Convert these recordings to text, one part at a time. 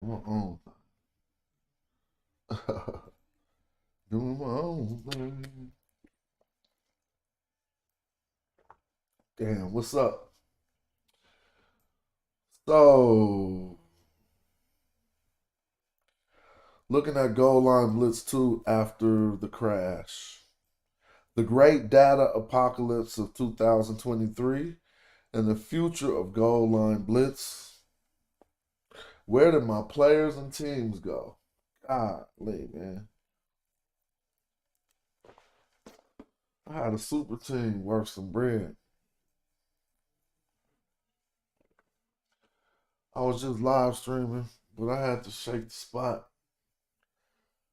my own. Doing my own thing. Damn, what's up? So, looking at Goal Line Blitz 2 after the crash. The great data apocalypse of 2023 and the future of Goal Line Blitz. Where did my players and teams go? Golly, man. I had a super team worth some bread. I was just live streaming, but I had to shake the spot.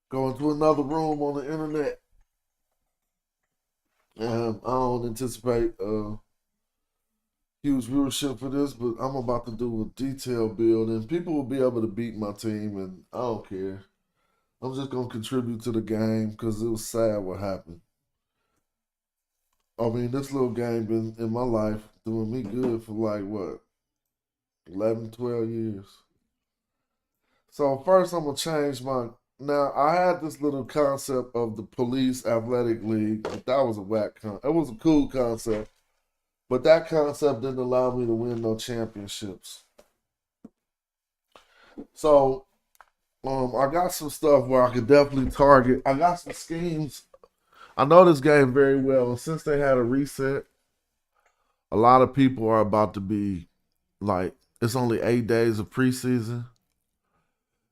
Go into another room on the internet. I don't anticipate huge viewership for this, but I'm about to do a detail build, and people will be able to beat my team, and I don't care. I'm just gonna contribute to the game because it was sad what happened. I mean, this little game been in my life doing me good for like what, 11, 12 years. So first, I'm gonna change my. Now I had this little concept of the police athletic league, but that was a whack It was a cool concept, but that concept didn't allow me to win no championships. So I got some stuff where I could definitely target. I got some schemes. I know this game very well, and since they had a reset, a lot of people are about to be like, it's only 8 days of preseason.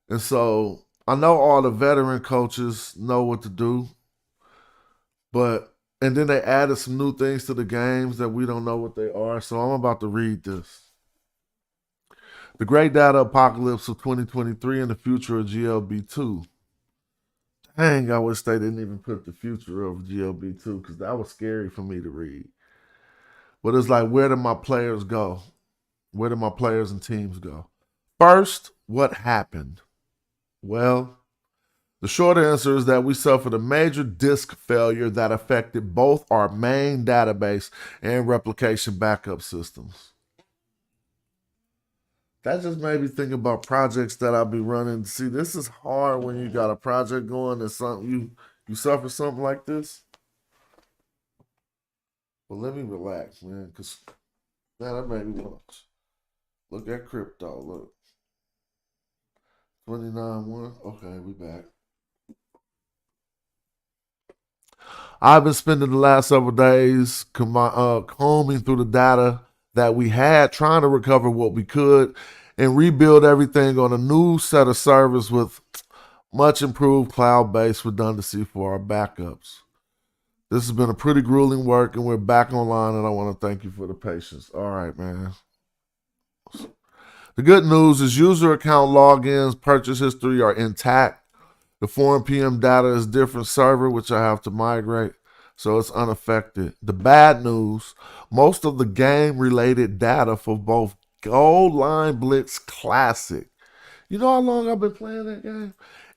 And so I know all the veteran coaches know what to do, but and then they added some new things to the games that we don't know what they are. So I'm about to read this. The Great Data Apocalypse of 2023 and the Future of GLB2. Dang, I wish they didn't even put the future of GLB2 because that was scary for me to read. But it's like, where did my players go? Where did my players and teams go? First, what happened? Well, the short answer is that we suffered a major disk failure that affected both our main database and replication backup systems. That just made me think about projects that I'll be running. See, this is hard when you got a project going and something you suffer something like this. But let me relax, man, because man, that made me want. Look at crypto. Look. 29-1. Okay, we back. I've been spending the last several days combing through the data that we had, trying to recover what we could, and rebuild everything on a new set of servers with much improved cloud-based redundancy for our backups. This has been a pretty grueling work, and we're back online, and I want to thank you for the patience. All right, man. The good news is user account logins, purchase history are intact. The 4 PM data is different server, which I have to migrate, so it's unaffected. The bad news, most of the game-related data for both Gold Line Blitz Classic, you know how long I've been playing that game?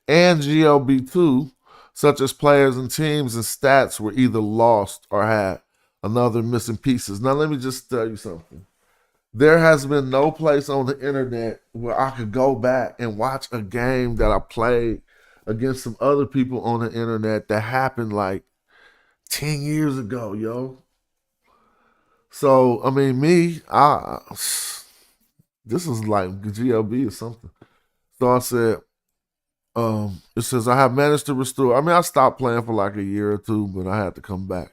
And GLB2, such as players and teams and stats, were either lost or had another missing pieces. Now, let me just tell you something. There has been no place on the internet where I could go back and watch a game that I played against some other people on the internet that happened like 10 years ago, yo. So, I mean, this is like GLB or something. So I said, it says, I have managed to restore. I mean, I stopped playing for like a year or two, but I had to come back.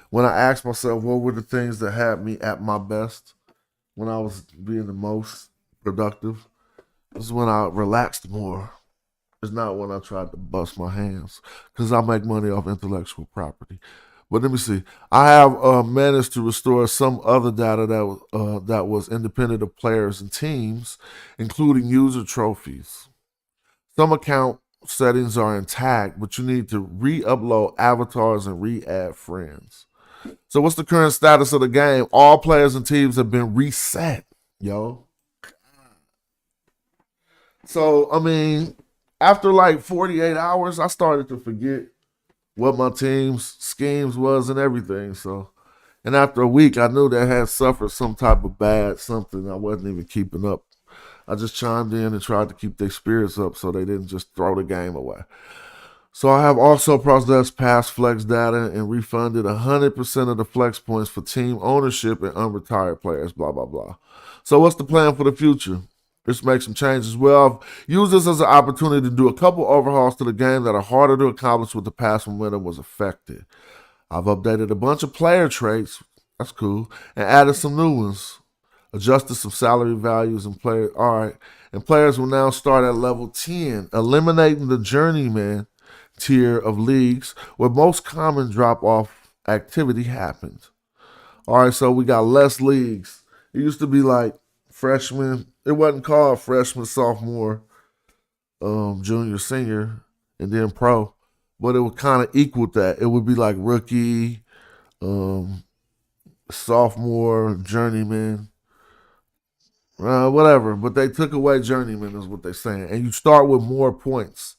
When I asked myself, what were the things that had me at my best when I was being the most productive? This is when I relaxed more. It's not when I tried to bust my hands because I make money off intellectual property. But let me see. I have managed to restore some other data that was independent of players and teams, including user trophies. Some account settings are intact, but you need to re-upload avatars and re-add friends. So what's the current status of the game? All players and teams have been reset, yo. So, I mean, after like 48 hours, I started to forget what my team's schemes was and everything. So, and after a week, I knew they had suffered some type of bad something. I wasn't even keeping up. I just chimed in and tried to keep their spirits up so they didn't just throw the game away. So I have also processed past flex data and refunded 100% of the flex points for team ownership and unretired players, blah, blah, blah. So what's the plan for the future? Just make some changes. Well, I've used this as an opportunity to do a couple overhauls to the game that are harder to accomplish with the past momentum was affected. I've updated a bunch of player traits, that's cool, and added some new ones. Adjusted some salary values and player. All right, and players will now start at level 10, eliminating the journeyman tier of leagues where most common drop-off activity happens. All right, so we got less leagues. It used to be like freshman. It wasn't called freshman, sophomore, junior, senior, and then pro, but it would kind of equal that. It would be like rookie, sophomore, journeyman, whatever. But they took away journeyman, is what they're saying, and you start with more points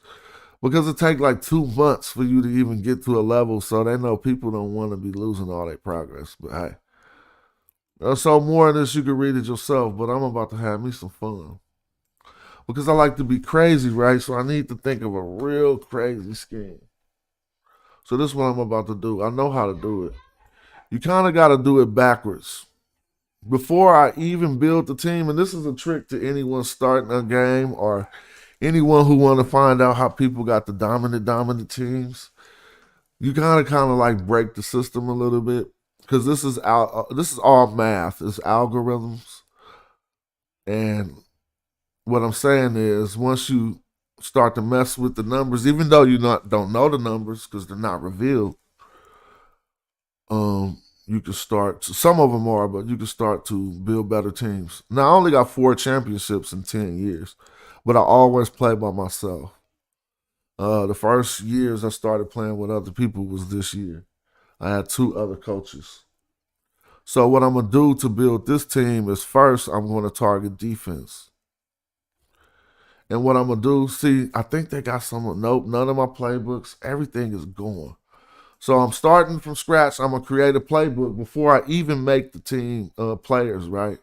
because it takes like 2 months for you to even get to a level. So they know people don't want to be losing all their progress. But hey, so more of this you can read it yourself. But I'm about to have me some fun because I like to be crazy, right? So I need to think of a real crazy scheme. So this is what I'm about to do. I know how to do it. You kind of got to do it backwards. Before I even build the team, and this is a trick to anyone starting a game or anyone who want to find out how people got the dominant teams, you kind of like break the system a little bit because this is all math. It's algorithms, and what I'm saying is once you start to mess with the numbers, even though you don't know the numbers because they're not revealed, you can start. Some of them are, but you can start to build better teams. Now I only got 4 championships in 10 years, but I always play by myself. The first years I started playing with other people was this year. I had 2 other coaches. So what I'm gonna do to build this team is first I'm gonna target defense. And what I'm gonna do, see, I think they got some. Nope, none of my playbooks. Everything is gone. So I'm starting from scratch. I'm gonna create a playbook before I even make the team players, right?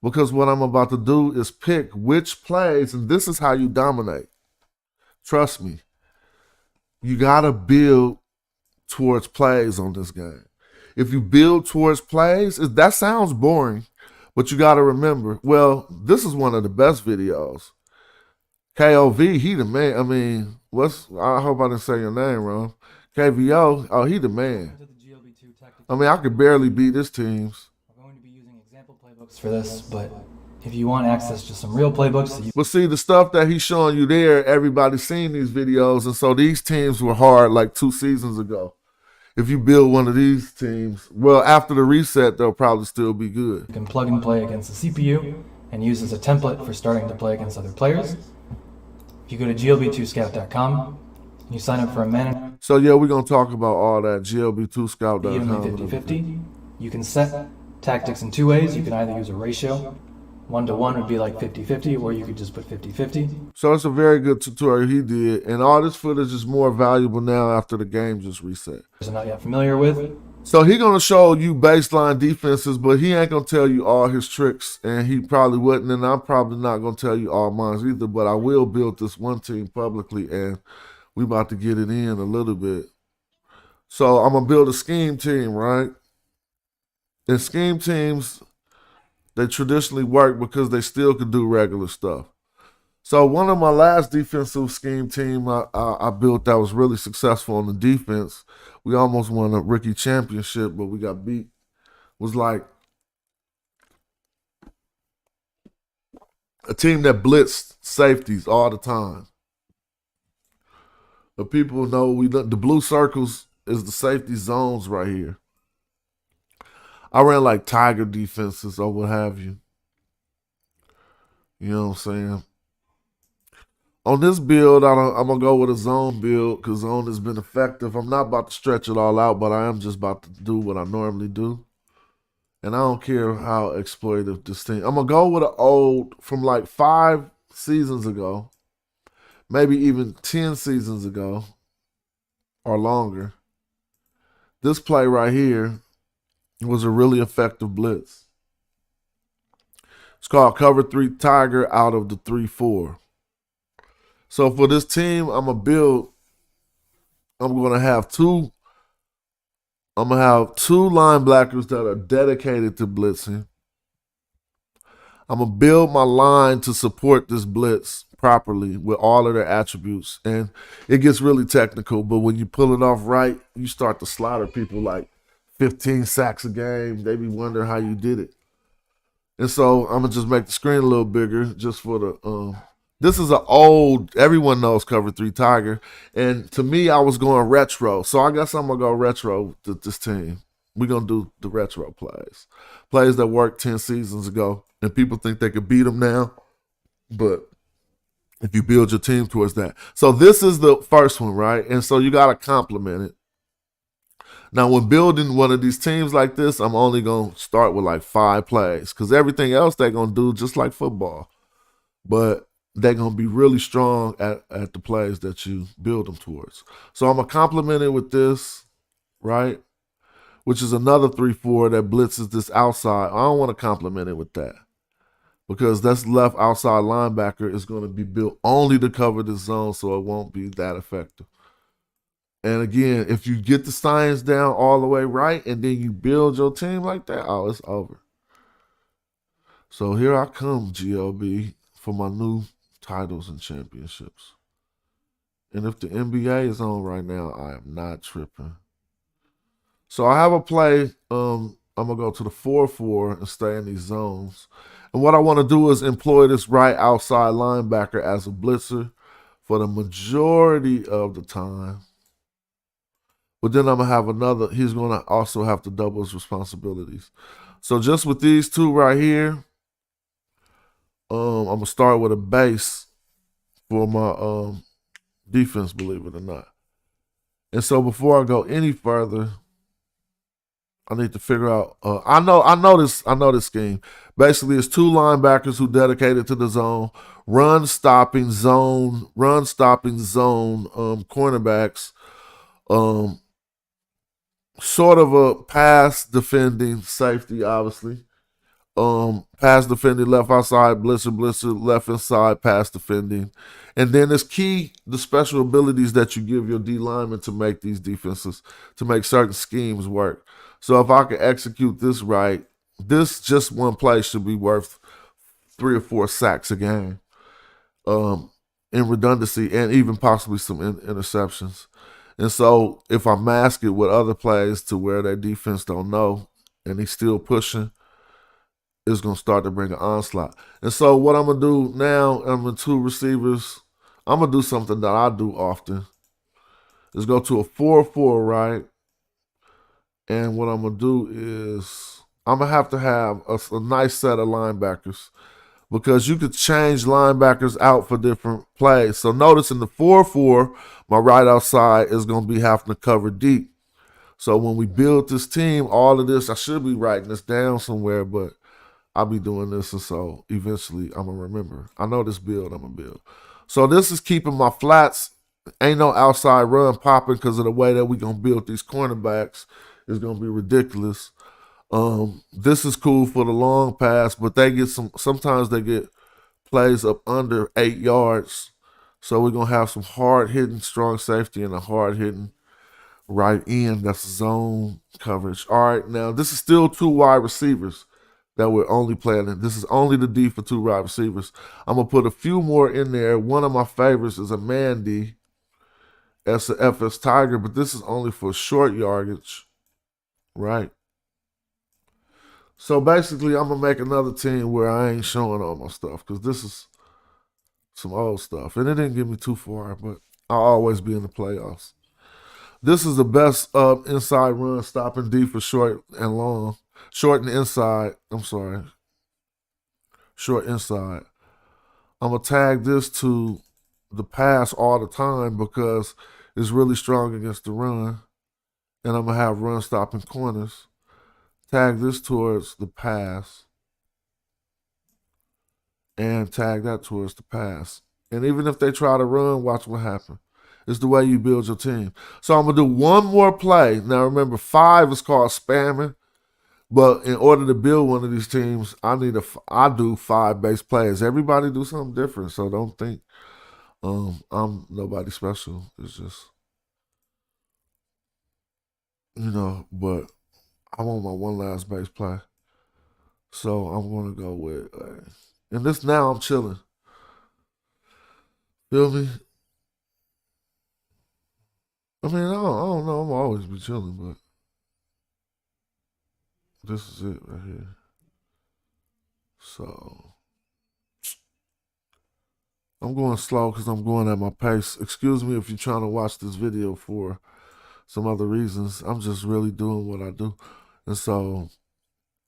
Because what I'm about to do is pick which plays, and this is how you dominate. Trust me. You gotta build towards plays on this game. If you build towards plays, that sounds boring, but you gotta remember. Well, this is one of the best videos. KOV, he the man. I mean, I hope I didn't say your name wrong. KVO, oh, he the man. I mean, I could barely beat his teams. We're going to be using example playbooks for this, but if you want access to some real playbooks... But see, the stuff that he's showing you there, everybody's seen these videos, and so these teams were hard like 2 seasons ago. If you build one of these teams, well, after the reset, they'll probably still be good. You can plug and play against the CPU and use as a template for starting to play against other players. If you go to GLB2scout.com, you sign up for a manager. So yeah, we're gonna talk about all that. GLB2scout.com. Evenly 50-50. You can set tactics in 2 ways. You can either use a ratio. 1-to-1 would be like 50-50, or you could just put 50-50. So it's a very good tutorial he did, and all this footage is more valuable now after the game just reset. I'm not yet familiar with. So he's gonna show you baseline defenses, but he ain't gonna tell you all his tricks, and he probably wouldn't, and I'm probably not gonna tell you all mine either. But I will build this one team publicly, and we about to get it in a little bit. So I'm gonna build a scheme team, right? And scheme teams, they traditionally work because they still can do regular stuff. So one of my last defensive scheme team I built that was really successful on the defense, we almost won a rookie championship, but we got beat, was like a team that blitzed safeties all the time. But people know the blue circles is the safety zones right here. I ran like tiger defenses or what have you. You know what I'm saying? On this build, I'm going to go with a zone build because zone has been effective. I'm not about to stretch it all out, but I am just about to do what I normally do. And I don't care how exploitive this thing. I'm going to go with an old, from like 5 seasons ago, maybe even 10 seasons ago or longer. This play right here was a really effective blitz. It's called Cover 3 Tiger out of the 3-4. So for this team, I'm going to have two linebackers that are dedicated to blitzing. I'm going to build my line to support this blitz properly with all of their attributes. And it gets really technical, but when you pull it off right, you start to slaughter people like 15 sacks a game. They be wondering how you did it. And so I'm going to just make the screen a little bigger just for the this is everyone knows Cover 3 Tiger. And to me, I was going retro. So I guess I'm going to go retro to this team. We're going to do the retro plays. Plays that worked 10 seasons ago. And people think they could beat them now. But if you build your team towards that. So this is the first one, right? And so you got to complement it. Now, when building one of these teams like this, I'm only going to start with like 5 plays. Because everything else they're going to do just like football. But they're going to be really strong at the plays that you build them towards. So I'm going to complement it with this, right? Which is another 3-4 that blitzes this outside. I don't want to complement it with that. Because that's left outside linebacker is going to be built only to cover this zone, so it won't be that effective. And again, if you get the science down all the way right and then you build your team like that, oh, it's over. So here I come, GLB, for my new titles and championships. And if the NBA is on right now, I am not tripping. So I have a play. I'm going to go to the 4-4 and stay in these zones. And what I want to do is employ this right outside linebacker as a blitzer for the majority of the time. But then I'm going to have he's going to also have to double his responsibilities. So just with these two right here, I'm going to start with a base for my defense, believe it or not. And so before I go any further, I need to figure out. I know this scheme. Basically, it's 2 linebackers who dedicated to the zone, run stopping zone cornerbacks, sort of a pass defending safety, obviously. Pass defending left outside, blitzer left inside, pass defending. And then it's key the special abilities that you give your D linemen to make these defenses, to make certain schemes work. So if I can execute this right, this just one play should be worth 3 or 4 sacks a game in redundancy and even possibly some interceptions. And so if I mask it with other plays to where their defense don't know and he's still pushing, it's going to start to bring an onslaught. And so what I'm going to do now, I'm in 2 receivers. I'm going to do something that I do often. Is go to a 4-4, right? And what I'm going to do is I'm going to have a nice set of linebackers because you could change linebackers out for different plays. So notice in the 4-4, my right outside is going to be having to cover deep. So when we build this team, all of this, I should be writing this down somewhere, but I'll be doing this, and so eventually I'm going to remember. I know this build I'm going to build. So this is keeping my flats. Ain't no outside run popping because of the way that we're going to build these cornerbacks. It's going to be ridiculous. This is cool for the long pass, but sometimes they get plays up under 8 yards. So we're going to have some hard-hitting strong safety and a hard-hitting right end. That's zone coverage. All right, now this is still 2 wide receivers that we're only playing in. This is only the D for 2 wide receivers. I'm going to put a few more in there. One of my favorites is a man D. That's the FS Tiger, but this is only for short yardage, right? So basically, I'm going to make another team where I ain't showing all my stuff because this is some old stuff. And it didn't get me too far, but I'll always be in the playoffs. This is the best inside run stopping D for short and long. Short and inside. I'm sorry. Short inside. I'm going to tag this to the pass all the time because it's really strong against the run. And I'm going to have run stopping corners. Tag this towards the pass. And tag that towards the pass. And even if they try to run, watch what happens. It's the way you build your team. So I'm going to do one more play. Now remember, 5 is called spamming. But in order to build one of these teams, I do 5 base players. Everybody do something different, so don't think I'm nobody special. It's just but I want my one last base play, so I'm gonna go with. And this now I'm chilling. Feel me? I mean, I don't know. I'm always be chilling, but this is it right here. So I'm going slow because I'm going at my pace. Excuse me if you're trying to watch this video for some other reasons. I'm just really doing what I do. And so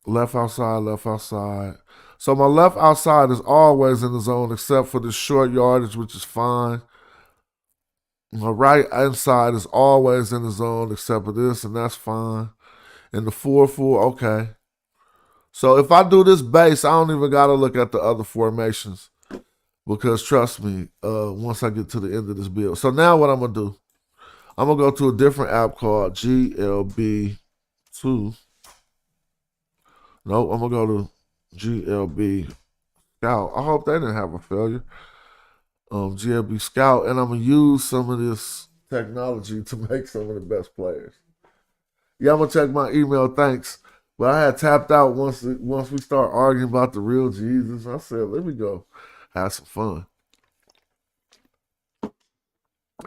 left outside, left outside. So my left outside is always in the zone except for the short yardage, which is fine. My right inside is always in the zone except for this, and that's fine. And the 4-4, okay. So if I do this base, I don't even got to look at the other formations because trust me, once I get to the end of this build. So now what I'm going to do, I'm going to go to a different app called GLB2. No, I'm going to go to GLB Scout. I hope they didn't have a failure. GLB Scout, and I'm going to use some of this technology to make some of the best players. Yeah, I'm going to check my email, thanks. But I had tapped out once we start arguing about the real Jesus. I said, let me go have some fun.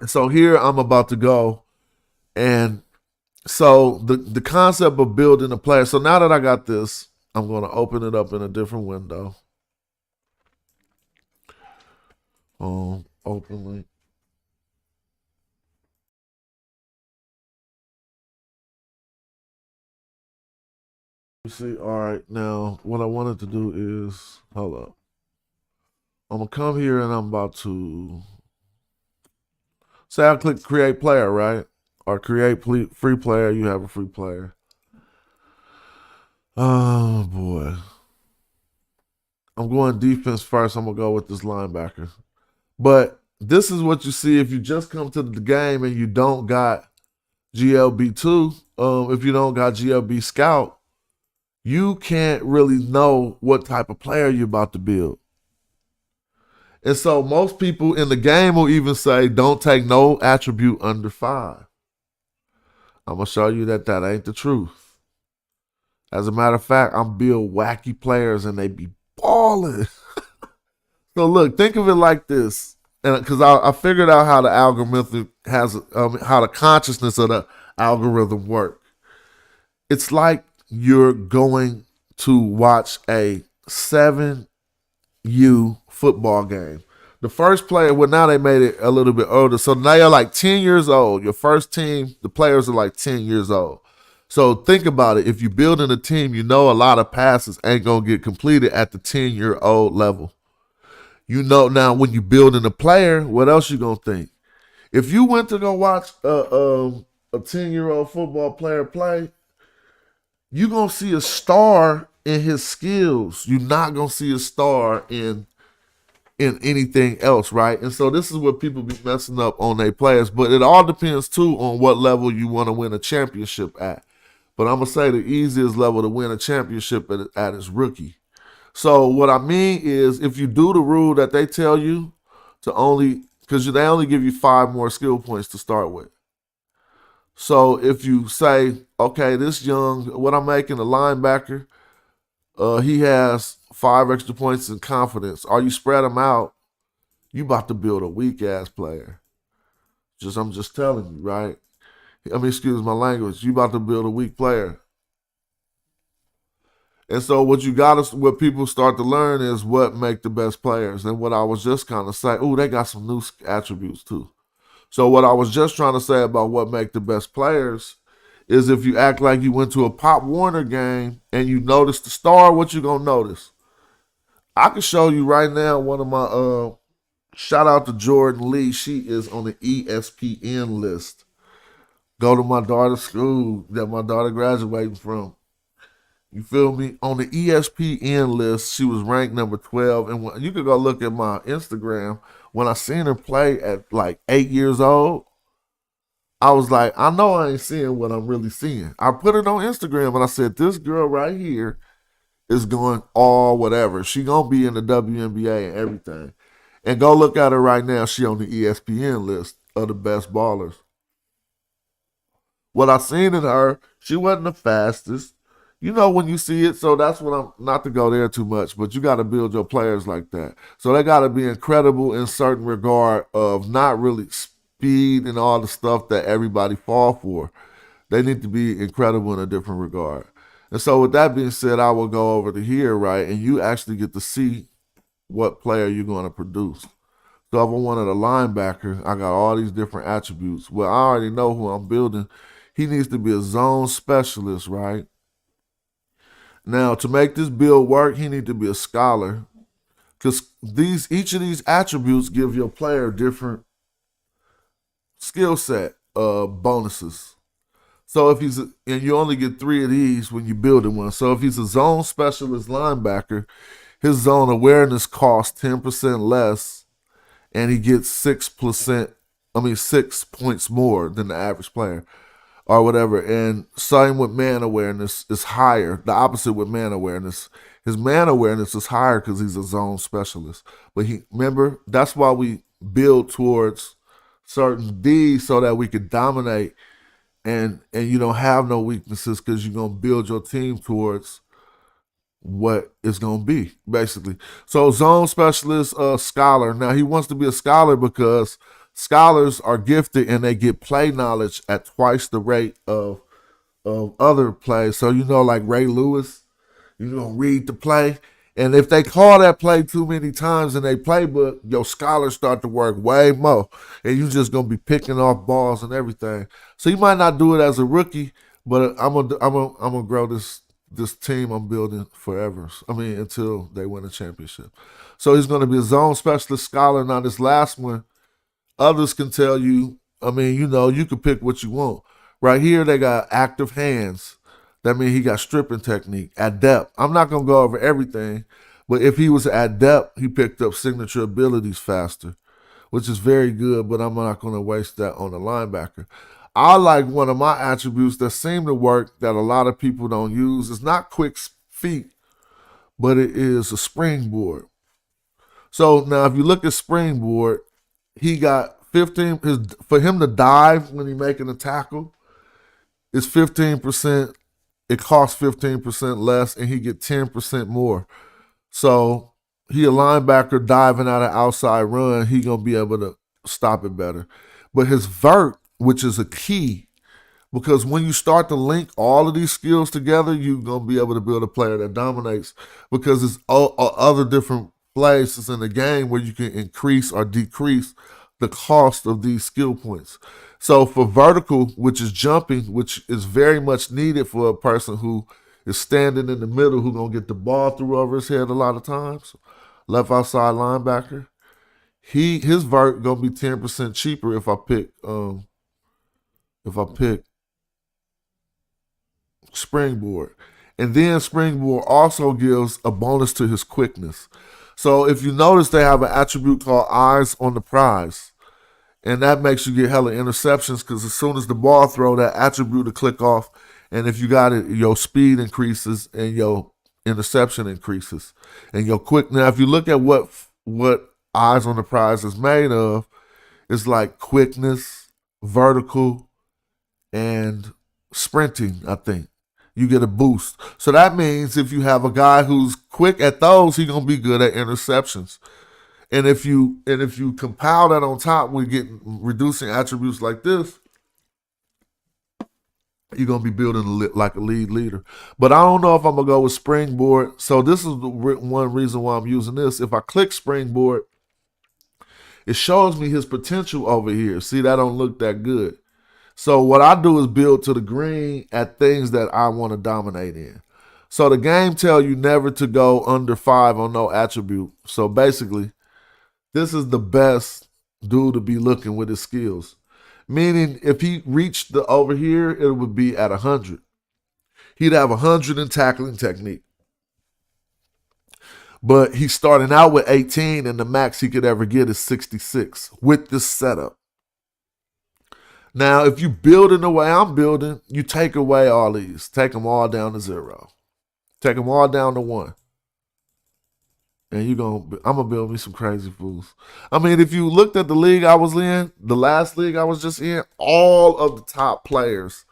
And so here I'm about to go. And so the concept of building a player. So now that I got this, I'm going to open it up in a different window. Open link. You see, all right, now what I wanted to do is, hold up. I'm going to come here and I'm about to, say I click create player, right? Or create free player, you have a free player. Oh, boy. I'm going defense first. I'm going to go with this linebacker. But this is what you see if you just come to the game and you don't got GLB2. If you don't got GLB Scout, you can't really know what type of player you're about to build. And so most people in the game will even say, don't take no attribute under 5. I'm going to show you that ain't the truth. As a matter of fact, I'm build wacky players and they be balling. So look, think of it like this. And because I figured out how the algorithm has, how the consciousness of the algorithm work. It's like you're going to watch a 7U football game. The first player, well, now they made it a little bit older. So now you're like 10 years old. Your first team, the players are like 10 years old. So think about it. If you're building a team, you know a lot of passes ain't going to get completed at the 10-year-old level. You know now when you're building a player, what else you going to think? If you went to go watch a 10-year-old football player play, you're going to see a star in his skills. You're not going to see a star in anything else, right? And so this is what people be messing up on their players. But it all depends, too, on what level you want to win a championship at. But I'm going to say the easiest level to win a championship at is rookie. So what I mean is if you do the rule that they tell you to only, because they only give you 5 more skill points to start with. So if you say, okay, this young, what I'm making, a linebacker, he has 5 extra points in confidence. Or you spread them out, you about to build a weak-ass player. I'm just telling you, right? I mean, excuse my language. You about to build a weak player. And so what people start to learn is what make the best players. And what I was just kind of saying, they got some new attributes too. So what I was just trying to say about what make the best players is if you act like you went to a Pop Warner game and you notice the star, what you gonna notice? I can show you right now one of my shout out to Jordan Lee. She is on the ESPN list. Go to my daughter's school that my daughter graduating from. You feel me? On the ESPN list, she was ranked number 12. And you could go look at my Instagram. When I seen her play at like 8 years old, I was like, I know I ain't seeing what I'm really seeing. I put it on Instagram and I said, this girl right here is going all whatever. She gonna be in the WNBA and everything. And go look at her right now. She on the ESPN list of the best ballers. What I seen in her, she wasn't the fastest. You know when you see it, so that's what I'm not to go there too much, but you got to build your players like that. So they got to be incredible in certain regard of not really speed and all the stuff that everybody fall for. They need to be incredible in a different regard. And so with that being said, I will go over to here, right, and you actually get to see what player you're going to produce. So if I wanted a linebacker, I got all these different attributes. Well, I already know who I'm building. He needs to be a zone specialist, right? Now, to make this build work, he needs to be a scholar. Because each of these attributes give your player different skill set bonuses. So if and you only get 3 of these when you build one. So if he's a zone specialist linebacker, his zone awareness costs 10% less, and he gets 6 points more than the average player or whatever. And same with man awareness is higher. The opposite with man awareness. His man awareness is higher because he's a zone specialist. But remember, that's why we build towards certain D's so that we can dominate and you don't have no weaknesses because you're gonna build your team towards what it's gonna be, basically. So zone specialist, scholar. Now he wants to be a scholar because scholars are gifted and they get play knowledge at twice the rate of other plays. So like Ray Lewis, you're gonna read the play. And if they call that play too many times in their playbook, your scholars start to work way more. And you're just gonna be picking off balls and everything. So you might not do it as a rookie, but I'm gonna grow this team I'm building forever. I mean, until they win a championship. So he's gonna be a zone specialist scholar. Now this last one, others can tell you, I mean, you can pick what you want. Right here, they got active hands. That means he got stripping technique at depth. I'm not going to go over everything, but if he was at depth, he picked up signature abilities faster, which is very good, but I'm not going to waste that on a linebacker. I like one of my attributes that seem to work that a lot of people don't use. It's not quick feet, but it is a springboard. So now if you look at springboard, he got 15, for him to dive when he's making a tackle, it's 15%. It costs 15% less, and he get 10% more. So he a linebacker diving out of outside run, he gonna be able to stop it better. But his vert, which is a key, because when you start to link all of these skills together, you're gonna be able to build a player that dominates. Because there's other different places in the game where you can increase or decrease the cost of these skill points. So for vertical, which is jumping, which is very much needed for a person who is standing in the middle, who gonna get the ball through over his head a lot of times, left outside linebacker, his vert gonna be 10% cheaper if I pick springboard. And then springboard also gives a bonus to his quickness. So if you notice, they have an attribute called eyes on the prize. And that makes you get hella interceptions because as soon as the ball throw, that attribute to click off. And if you got it, your speed increases and your interception increases. And your quick. Now, if you look at what eyes on the prize is made of, it's like quickness, vertical, and sprinting, I think. You get a boost. So that means if you have a guy who's quick at those, he's gonna be good at interceptions. And if you compile that on top with reducing attributes like this, you're gonna be building like a lead leader. But I don't know if I'm gonna go with springboard. So this is one reason why I'm using this. If I click springboard, it shows me his potential over here. See, that don't look that good. So what I do is build to the green at things that I want to dominate in. So the game tell you never to go under 5 on no attribute. So basically, this is the best dude to be looking with his skills. Meaning, if he reached the over here, it would be at 100. He'd have 100 in tackling technique. But he's starting out with 18, and the max he could ever get is 66 with this setup. Now, if you building the way I'm building, you take away all these. Take them all down to 0. Take them all down to 1. And I'm gonna build me some crazy fools. I mean, if you looked at the league I was in, the last league I was just in, all of the top players,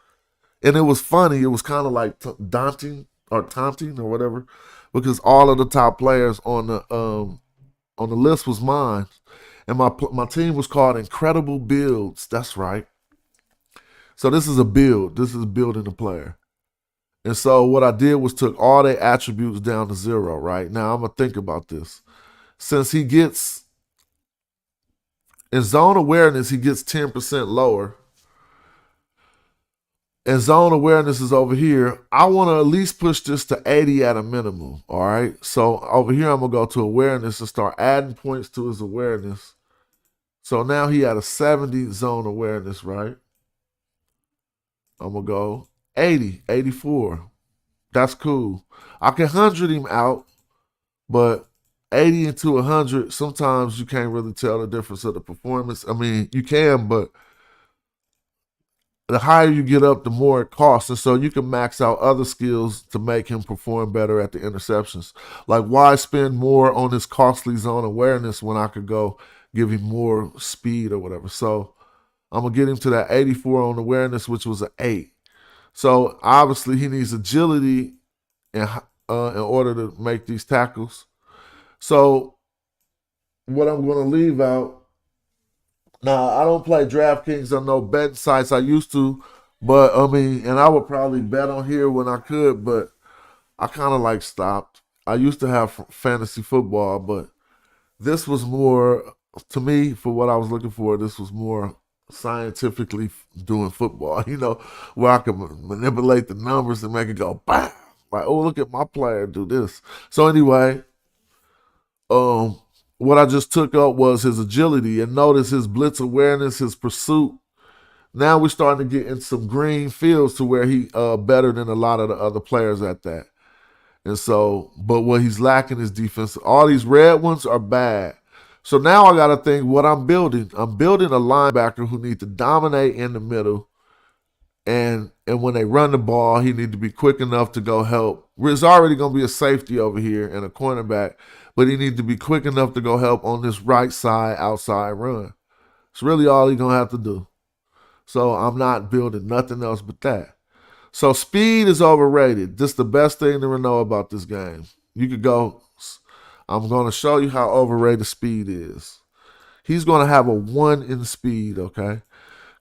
and it was funny. It was kind of like taunting or whatever, because all of the top players on the list was mine, and my team was called Incredible Builds. That's right. So this is a build. This is building a player. And so what I did was took all their attributes down to 0, right? Now I'm going to think about this. Since he gets, in zone awareness, he gets 10% lower. And zone awareness is over here. I want to at least push this to 80 at a minimum, all right? So over here, I'm going to go to awareness and start adding points to his awareness. So now he had a 70 zone awareness, right? I'm going to go 80, 84. That's cool. I can 100 him out, but 80 into 100, sometimes you can't really tell the difference of the performance. I mean, you can, but the higher you get up, the more it costs. And so you can max out other skills to make him perform better at the interceptions. Like, why spend more on his costly zone awareness when I could go give him more speed or whatever? So I'm going to get him to that 84 on awareness, which was an 8. So obviously he needs agility in order to make these tackles. So what I'm going to leave out, now I don't play DraftKings on no betting sites. I used to, but I mean, and I would probably bet on here when I could, but I kind of like stopped. I used to have fantasy football, but this was more, to me, for what I was looking for, this was more scientifically doing football, where I could manipulate the numbers and make it go bam. Like, oh, look at my player do this. So anyway, what I just took up was his agility, and notice his blitz awareness, his pursuit. Now we're starting to get in some green fields to where he better than a lot of the other players at that. And so, but what he's lacking is defense. All these red ones are bad. So now I got to think what I'm building. I'm building a linebacker who needs to dominate in the middle. And when they run the ball, he needs to be quick enough to go help. There's already going to be a safety over here and a cornerback, but he needs to be quick enough to go help on this right side outside run. It's really all he's going to have to do. So I'm not building nothing else but that. So speed is overrated. This is the best thing to know about this game. You could go, I'm going to show you how overrated speed is. He's going to have a 1 in speed, okay?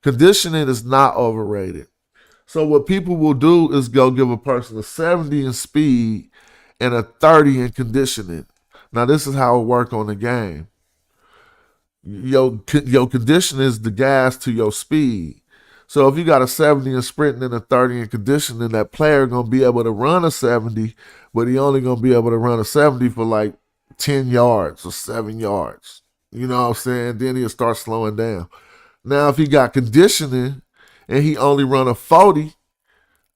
Conditioning is not overrated. So what people will do is go give a person a 70 in speed and a 30 in conditioning. Now this is how it works on the game. Your conditioning is the gas to your speed. So if you got a 70 in sprinting and a 30 in conditioning, that player going to be able to run a 70, but he only going to be able to run a 70 for like 10 yards or 7 yards. You know what I'm saying? Then he'll start slowing down. Now, if he got conditioning and he only run a 40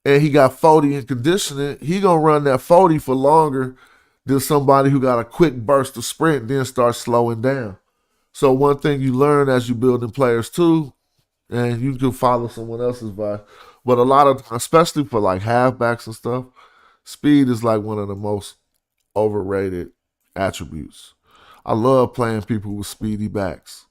and he got 40 in conditioning, he going to run that 40 for longer than somebody who got a quick burst of sprint and then start slowing down. So one thing you learn as you building players too, and you can follow someone else's advice, but a lot of, especially for like halfbacks and stuff, speed is like one of the most overrated attributes. I love playing people with speedy backs.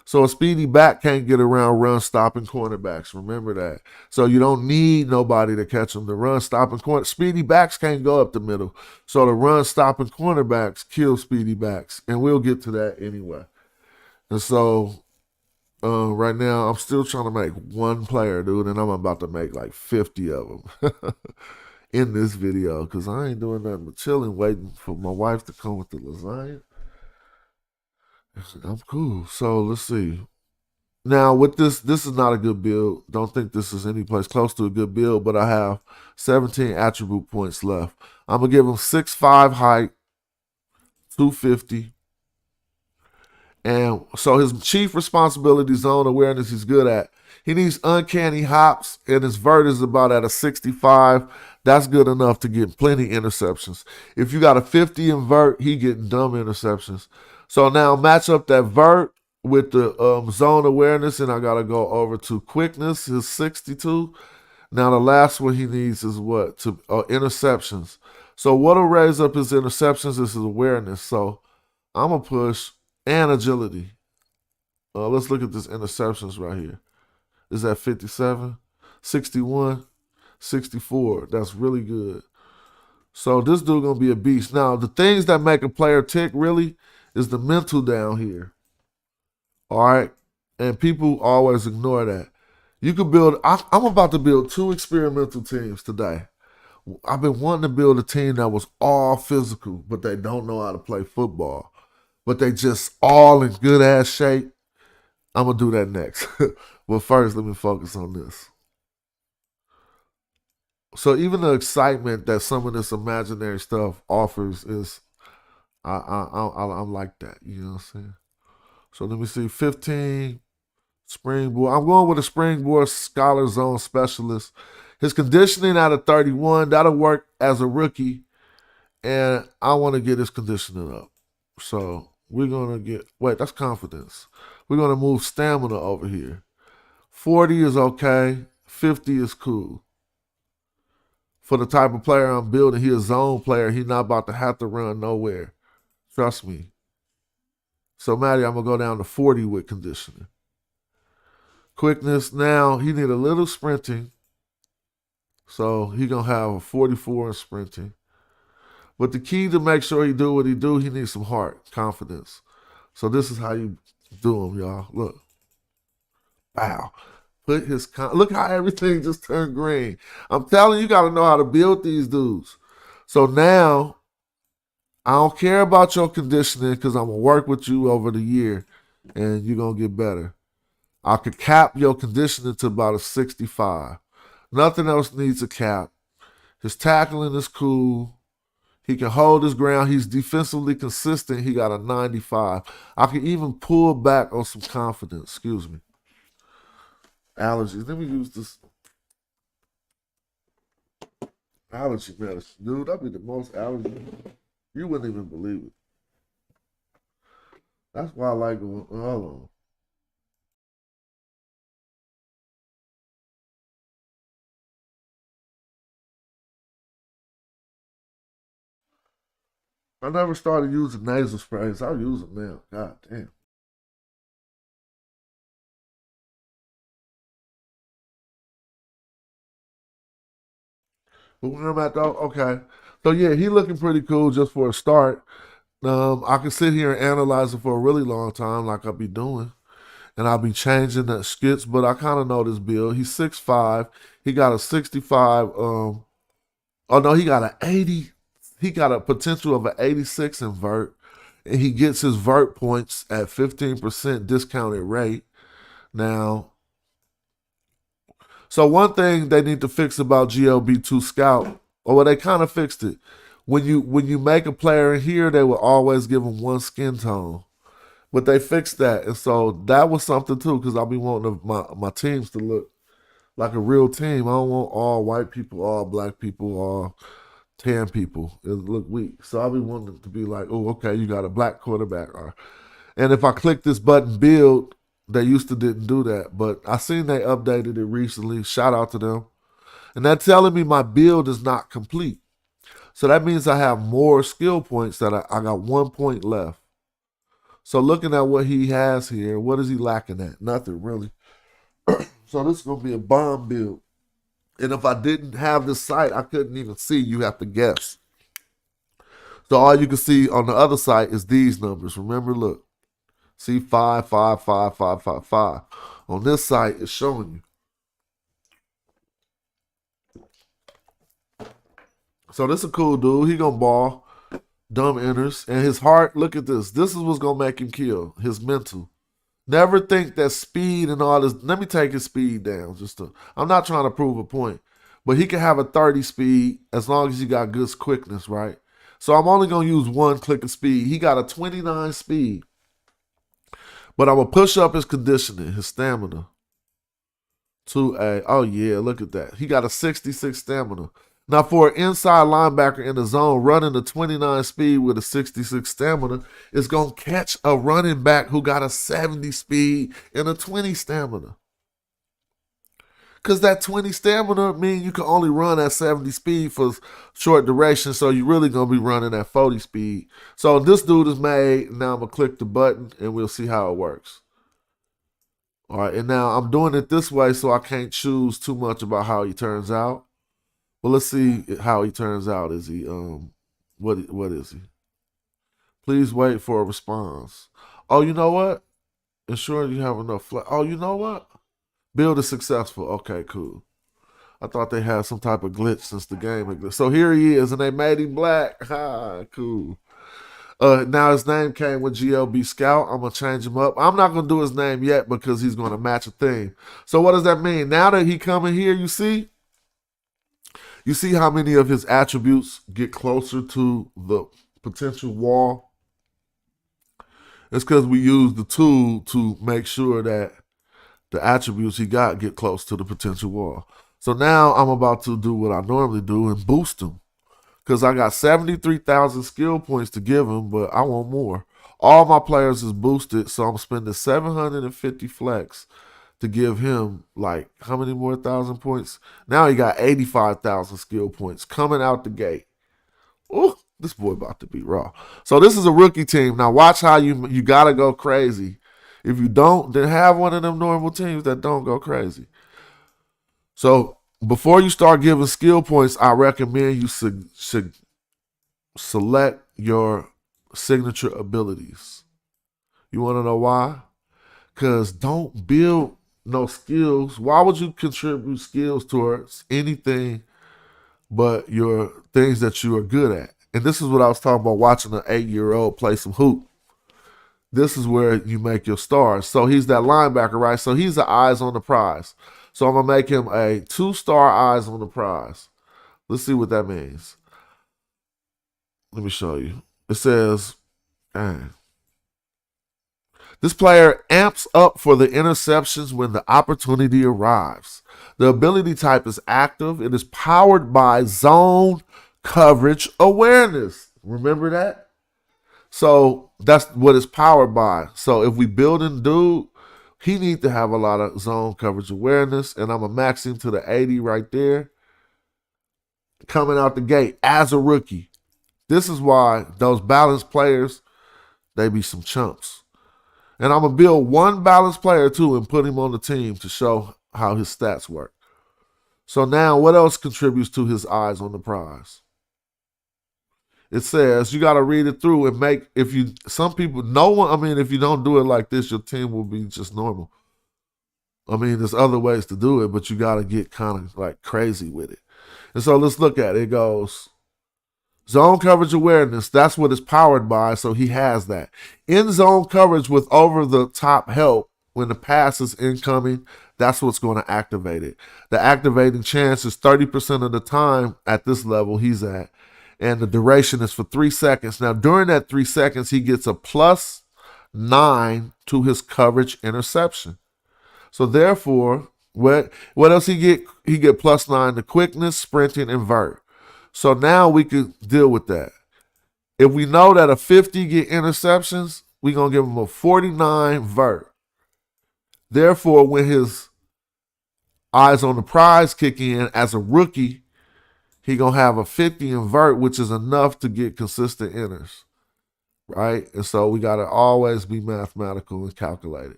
So a speedy back can't get around run stopping cornerbacks. Remember that. So you don't need nobody to catch them. The run stopping corner. Speedy backs can't go up the middle. So the run stopping cornerbacks kill speedy backs. And we'll get to that anyway. And so right now I'm still trying to make one player, dude, and I'm about to make like 50 of them in this video because I ain't doing nothing but chilling, waiting for my wife to come with the lasagna. I'm cool. So let's see. Now with this is not a good build. Don't think this is any place close to a good build, but I have 17 attribute points left. I'm gonna give him 6'5" height, 250. And so his chief responsibility zone awareness he's good at. He needs uncanny hops, and his vert is about at a 65. That's good enough to get plenty interceptions. If you got a 50 in vert, he getting dumb interceptions. So now match up that vert with the zone awareness, and I gotta go over to quickness. His 62. Now the last one he needs is what to interceptions. So what'll raise up his interceptions is his awareness. So I'm gonna push and agility. Let's look at this interceptions right here. Is that 57, 61, 64? That's really good. So this dude gonna be a beast. Now the things that make a player tick really is the mental down here. All right, and people always ignore that. You could build. I'm about to build 2 experimental teams today. I've been wanting to build a team that was all physical, but they don't know how to play football. But they just all in good ass shape. I'm gonna do that next. But first, let me focus on this. So even the excitement that some of this imaginary stuff offers is, I'm like that. You know what I'm saying? So let me see. 15 springboard. I'm going with a springboard scholar zone specialist. His conditioning out of 31 that'll work as a rookie, and I want to get his conditioning up. So we're gonna get. Wait, that's confidence. We're gonna move stamina over here. 40 is okay. 50 is cool. For the type of player I'm building, he a zone player. He not about to have to run nowhere. Trust me. So Matty, I'm gonna go down to 40 with conditioning. Quickness, now he need a little sprinting. So he gonna have a 44 in sprinting. But the key to make sure he do what he do, he needs some heart, confidence. So this is how you do him, y'all. Look. Wow. Put his look how everything just turned green. I'm telling you, you got to know how to build these dudes. So now, I don't care about your conditioning because I'm gonna work with you over the year, and you're gonna get better. I could cap your conditioning to about a 65. Nothing else needs a cap. His tackling is cool. He can hold his ground. He's defensively consistent. He got a 95. I can even pull back on some confidence. Excuse me. Allergies. Let me use this allergy medicine. Dude, that'd be the most allergy. You wouldn't even believe it. That's why I like going, hold on. I never started using nasal sprays. I'll use them now. God damn. But when I'm at the, okay. So yeah, he looking pretty cool just for a start. I can sit here and analyze it for a really long time, like I'll be doing, and I'll be changing the skits. But I kind of know this build. He's 6'5". He got a 65. Oh no, he got an 80. He got a potential of an 86 in vert, and he gets his vert points at 15% discounted rate. Now, so one thing they need to fix about GLB2 Scout, or well, they kind of fixed it. When you make a player in here, they will always give them one skin tone. But they fixed that, and so that was something too, because I'll be wanting my teams to look like a real team. I don't want all white people, all black people, all tan people. It look weak. So I'll be wanting to be like, oh, okay, you got a black quarterback. And if I click this button build, they used to didn't do that. But I seen they updated it recently. Shout out to them. And they're telling me my build is not complete. So that means I have more skill points that I got 1 point left. So looking at what he has here, what is he lacking at? Nothing really. So this is gonna be a bomb build. And if I didn't have this site, I couldn't even see. You have to guess. So all you can see on the other side is these numbers. Remember, look. See 5, 5, 5, 5, 5, 5. On this site, it's showing you. So this is a cool dude. He gonna ball. Dumb enters. And his heart, look at this. This is what's gonna make him kill. His mental. Never think that speed and all this. Let me take his speed down. I'm not trying to prove a point. But he can have a 30 speed as long as he got good quickness, right? So I'm only gonna use one click of speed. He got a 29 speed. But I'm gonna push up his conditioning, his stamina. To a oh yeah, look at that. He got a 66 stamina. Now, for an inside linebacker in the zone running a 29 speed with a 66 stamina, is going to catch a running back who got a 70 speed and a 20 stamina. Because that 20 stamina means you can only run at 70 speed for short duration, so you're really going to be running at 40 speed. So this dude is made. Now I'm going to click the button, and we'll see how it works. All right, and now I'm doing it this way so I can't choose too much about how he turns out. Well, let's see how he turns out. Is he what is he? Please wait for a response. Oh, you know what? Ensure you have enough. Oh, you know what? Build is successful. Okay, cool. I thought they had some type of glitch since the game. So here he is, and they made him black. Ha, cool. Now his name came with GLB Scout. I'm gonna change him up. I'm not gonna do his name yet because he's gonna match a theme. So what does that mean? Now that he coming here, you see how many of his attributes get closer to the potential wall? It's because we use the tool to make sure that the attributes he got get close to the potential wall. So now I'm about to do what I normally do and boost him. Because I got 73,000 skill points to give him, but I want more. All my players is boosted, so I'm spending 750 flex to give him, like, how many more thousand points? Now he got 85,000 skill points coming out the gate. Oh, this boy about to be raw. So this is a rookie team. Now watch how you got to go crazy. If you don't, then have one of them normal teams that don't go crazy. So before you start giving skill points, I recommend you should select your signature abilities. You want to know why? Because don't build no skills. Why would you contribute skills towards anything but your things that you are good at? And this is what I was talking about, watching an 8-year-old play some hoop. This is where you make your stars. So he's that linebacker, right? So he's the eyes on the prize. So I'm going to make him a 2-star eyes on the prize. Let's see what that means. Let me show you. It says, this player amps up for the interceptions when the opportunity arrives. The ability type is active. It is powered by zone coverage awareness. Remember that? So that's what it's powered by. So if we build in dude, he needs to have a lot of zone coverage awareness. And I'm going to max him to the 80 right there. Coming out the gate as a rookie. This is why those balanced players, they be some chumps. And I'm going to build one balanced player too and put him on the team to show how his stats work. So now what else contributes to his eyes on the prize? It says you got to read it through and make, if you don't do it like this, your team will be just normal. I mean, there's other ways to do it, but you got to get kind of like crazy with it. And so let's look at it. It goes zone coverage awareness. That's what it's powered by. So he has that. In zone coverage with over the top help when the pass is incoming, that's what's going to activate it. The activating chance is 30% of the time at this level he's at. And the duration is for 3 seconds. Now, during that 3 seconds, he gets a +9 to his coverage interception. So therefore, what else he get? He get +9 to quickness, sprinting, and vert. So now we could deal with that. If we know that a 50 get interceptions, we're going to give him a 49 vert. Therefore, when his eyes on the prize kick in as a rookie, he going to have a 50 in vert, which is enough to get consistent enters, right? And so we got to always be mathematical and calculated.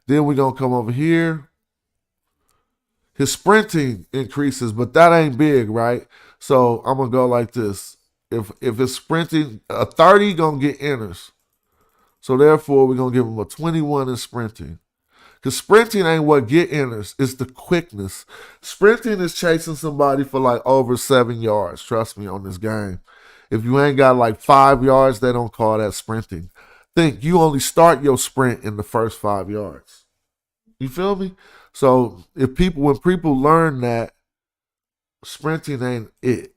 Then we're going to come over here. His sprinting increases, but that ain't big, right? So I'm going to go like this. If it's sprinting, a 30 going to get enters. So therefore, we're going to give him a 21 in sprinting. Because sprinting ain't what get enters. It's the quickness. Sprinting is chasing somebody for like over 7 yards. Trust me on this game. If you ain't got like 5 yards, they don't call that sprinting. Think you only start your sprint in the first 5 yards. You feel me? So when people learn that sprinting ain't it.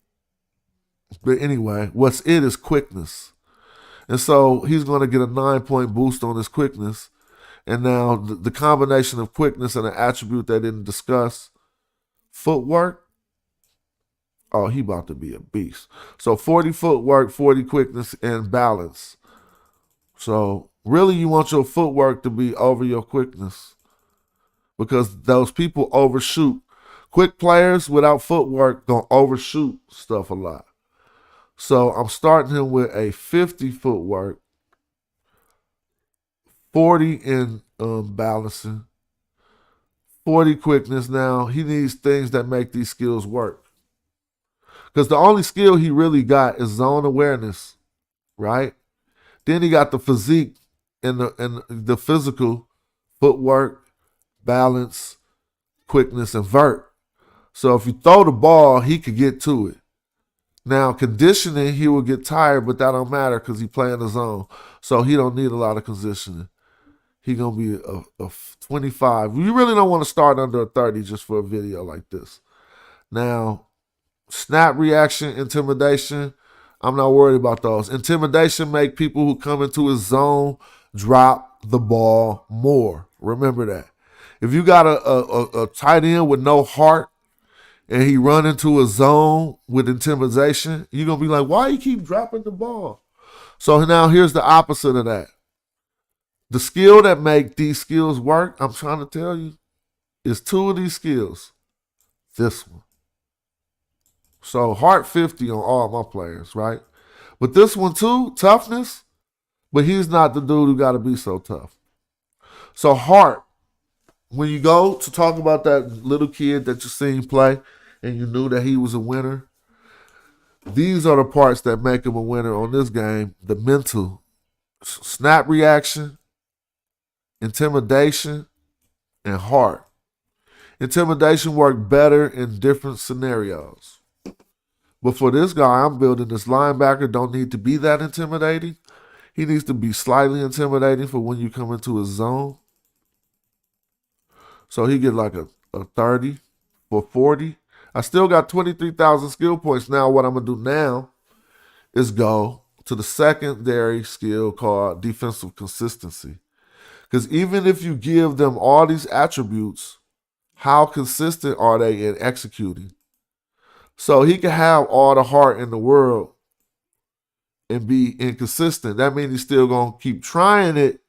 But anyway, what's it is quickness. And so he's going to get a 9-point boost on his quickness. And now the combination of quickness and an attribute they didn't discuss, footwork, Oh, he about to be a beast. So 40 footwork, 40 quickness, and balance. So really you want your footwork to be over your quickness because those people overshoot. Quick players without footwork gonna overshoot stuff a lot. So I'm starting him with a 50 footwork, 40 in balancing, 40 quickness. Now he needs things that make these skills work. Because the only skill he really got is zone awareness, right? Then he got the physique and the physical footwork, balance, quickness, and vert. So if you throw the ball, he could get to it. Now conditioning, he will get tired, but that don't matter because he play in the zone, so he don't need a lot of conditioning. He gonna be a 25. You really don't want to start under a 30 just for a video like this. Now, snap reaction, intimidation. I'm not worried about those. Intimidation make people who come into his zone drop the ball more. Remember that. If you got a tight end with no heart and he run into a zone with intimidation, you're going to be like, why you keep dropping the ball? So now here's the opposite of that. The skill that make these skills work, I'm trying to tell you, is two of these skills. This one. So heart 50 on all my players, right? But this one too, toughness, but he's not the dude who got to be so tough. So heart, when you go to talk about that little kid that you seen play and you knew that he was a winner, these are the parts that make him a winner on this game. The mental, snap reaction, intimidation, and heart. Intimidation work better in different scenarios. But for this guy, I'm building this linebacker don't need to be that intimidating. He needs to be slightly intimidating for when you come into his zone. So he get like a 30 for 40. I still got 23,000 skill points. Now what I'm going to do now is go to the secondary skill called defensive consistency. Because even if you give them all these attributes, how consistent are they in executing? So he can have all the heart in the world and be inconsistent. That means he's still going to keep trying it.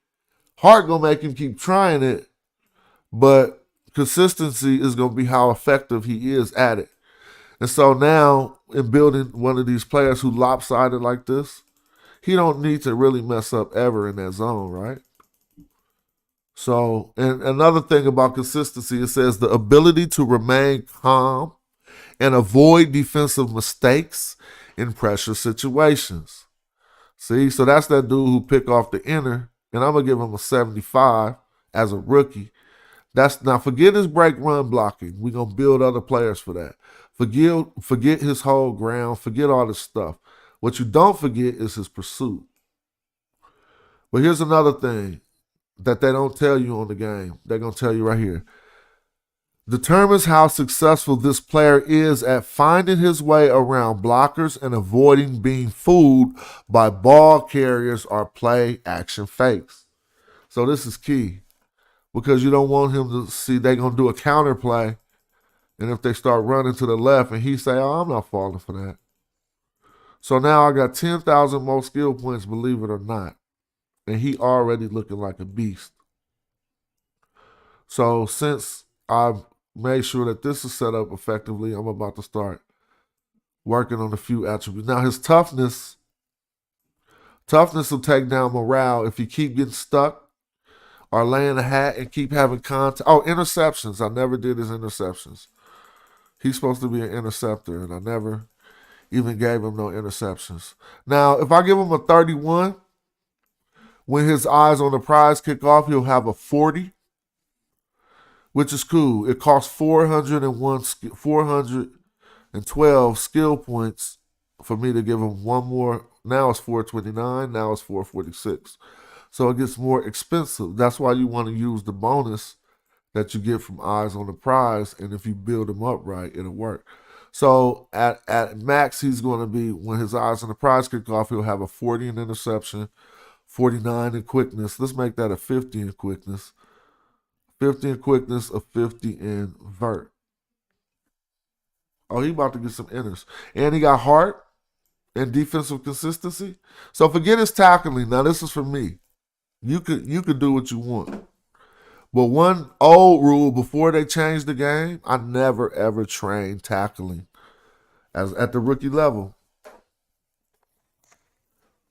Heart going to make him keep trying it. But consistency is going to be how effective he is at it. And so now in building one of these players who lopsided like this, he don't need to really mess up ever in that zone, right? So, and another thing about consistency, it says the ability to remain calm and avoid defensive mistakes in pressure situations. See, so that's that dude who pick off the inner, and I'm gonna give him a 75 as a rookie. That's now forget his break run blocking. We're gonna build other players for that. Forget his whole ground, forget all this stuff. What you don't forget is his pursuit. But here's another thing that they don't tell you on the game. They're gonna tell you right here. Determines how successful this player is at finding his way around blockers and avoiding being fooled by ball carriers or play action fakes. So this is key because you don't want him to see they're going to do a counter play, and if they start running to the left and he say, oh, I'm not falling for that. So now I got 10,000 more skill points, believe it or not, and he already looking like a beast. So since I've made sure that this is set up effectively, I'm about to start working on a few attributes. Now his toughness will take down morale if you keep getting stuck or laying a hat and keep having contact. Oh, interceptions. I never did his interceptions. He's supposed to be an interceptor, and I never even gave him no interceptions. Now, if I give him a 31, when his eyes on the prize kick off, he'll have a 40. Which is cool. It costs 412 skill points for me to give him one more. Now it's 429. Now it's 446. So it gets more expensive. That's why you want to use the bonus that you get from eyes on the prize. And if you build him up right, it'll work. So at max, he's going to be, when his eyes on the prize kick off, he'll have a 40 in interception, 49 in quickness. Let's make that a 50 in quickness. 50 in quickness, a 50 in vert. Oh, he about to get some inners. And he got heart and defensive consistency. So forget his tackling. Now this is for me. You could do what you want. But one old rule before they changed the game, I never ever trained tackling as at the rookie level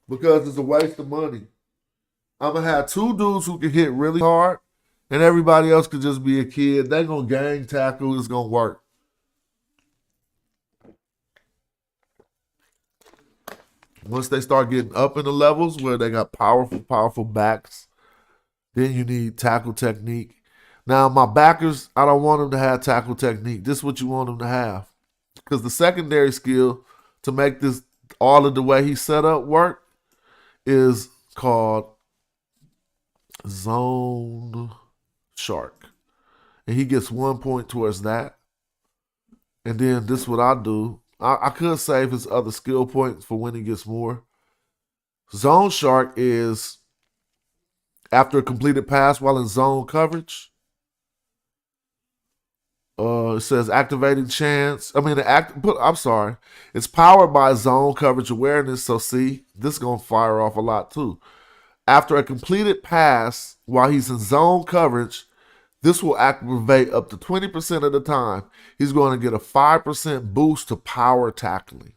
because it's a waste of money. I'm gonna have two dudes who can hit really hard, and everybody else could just be a kid. They're gonna gang tackle. It's gonna work. Once they start getting up in the levels where they got powerful backs, then you need tackle technique. Now, my backers, I don't want them to have tackle technique. This is what you want them to have. Because the secondary skill to make this all of the way he set up work is called zone shark. And he gets 1 point towards that. And then this is what I do. I could save his other skill points for when he gets more. Zone shark is after a completed pass while in zone coverage. It says activating chance. I'm sorry. It's powered by zone coverage awareness. So see, this is gonna fire off a lot too. After a completed pass while he's in zone coverage, this will activate up to 20% of the time. He's going to get a 5% boost to power tackling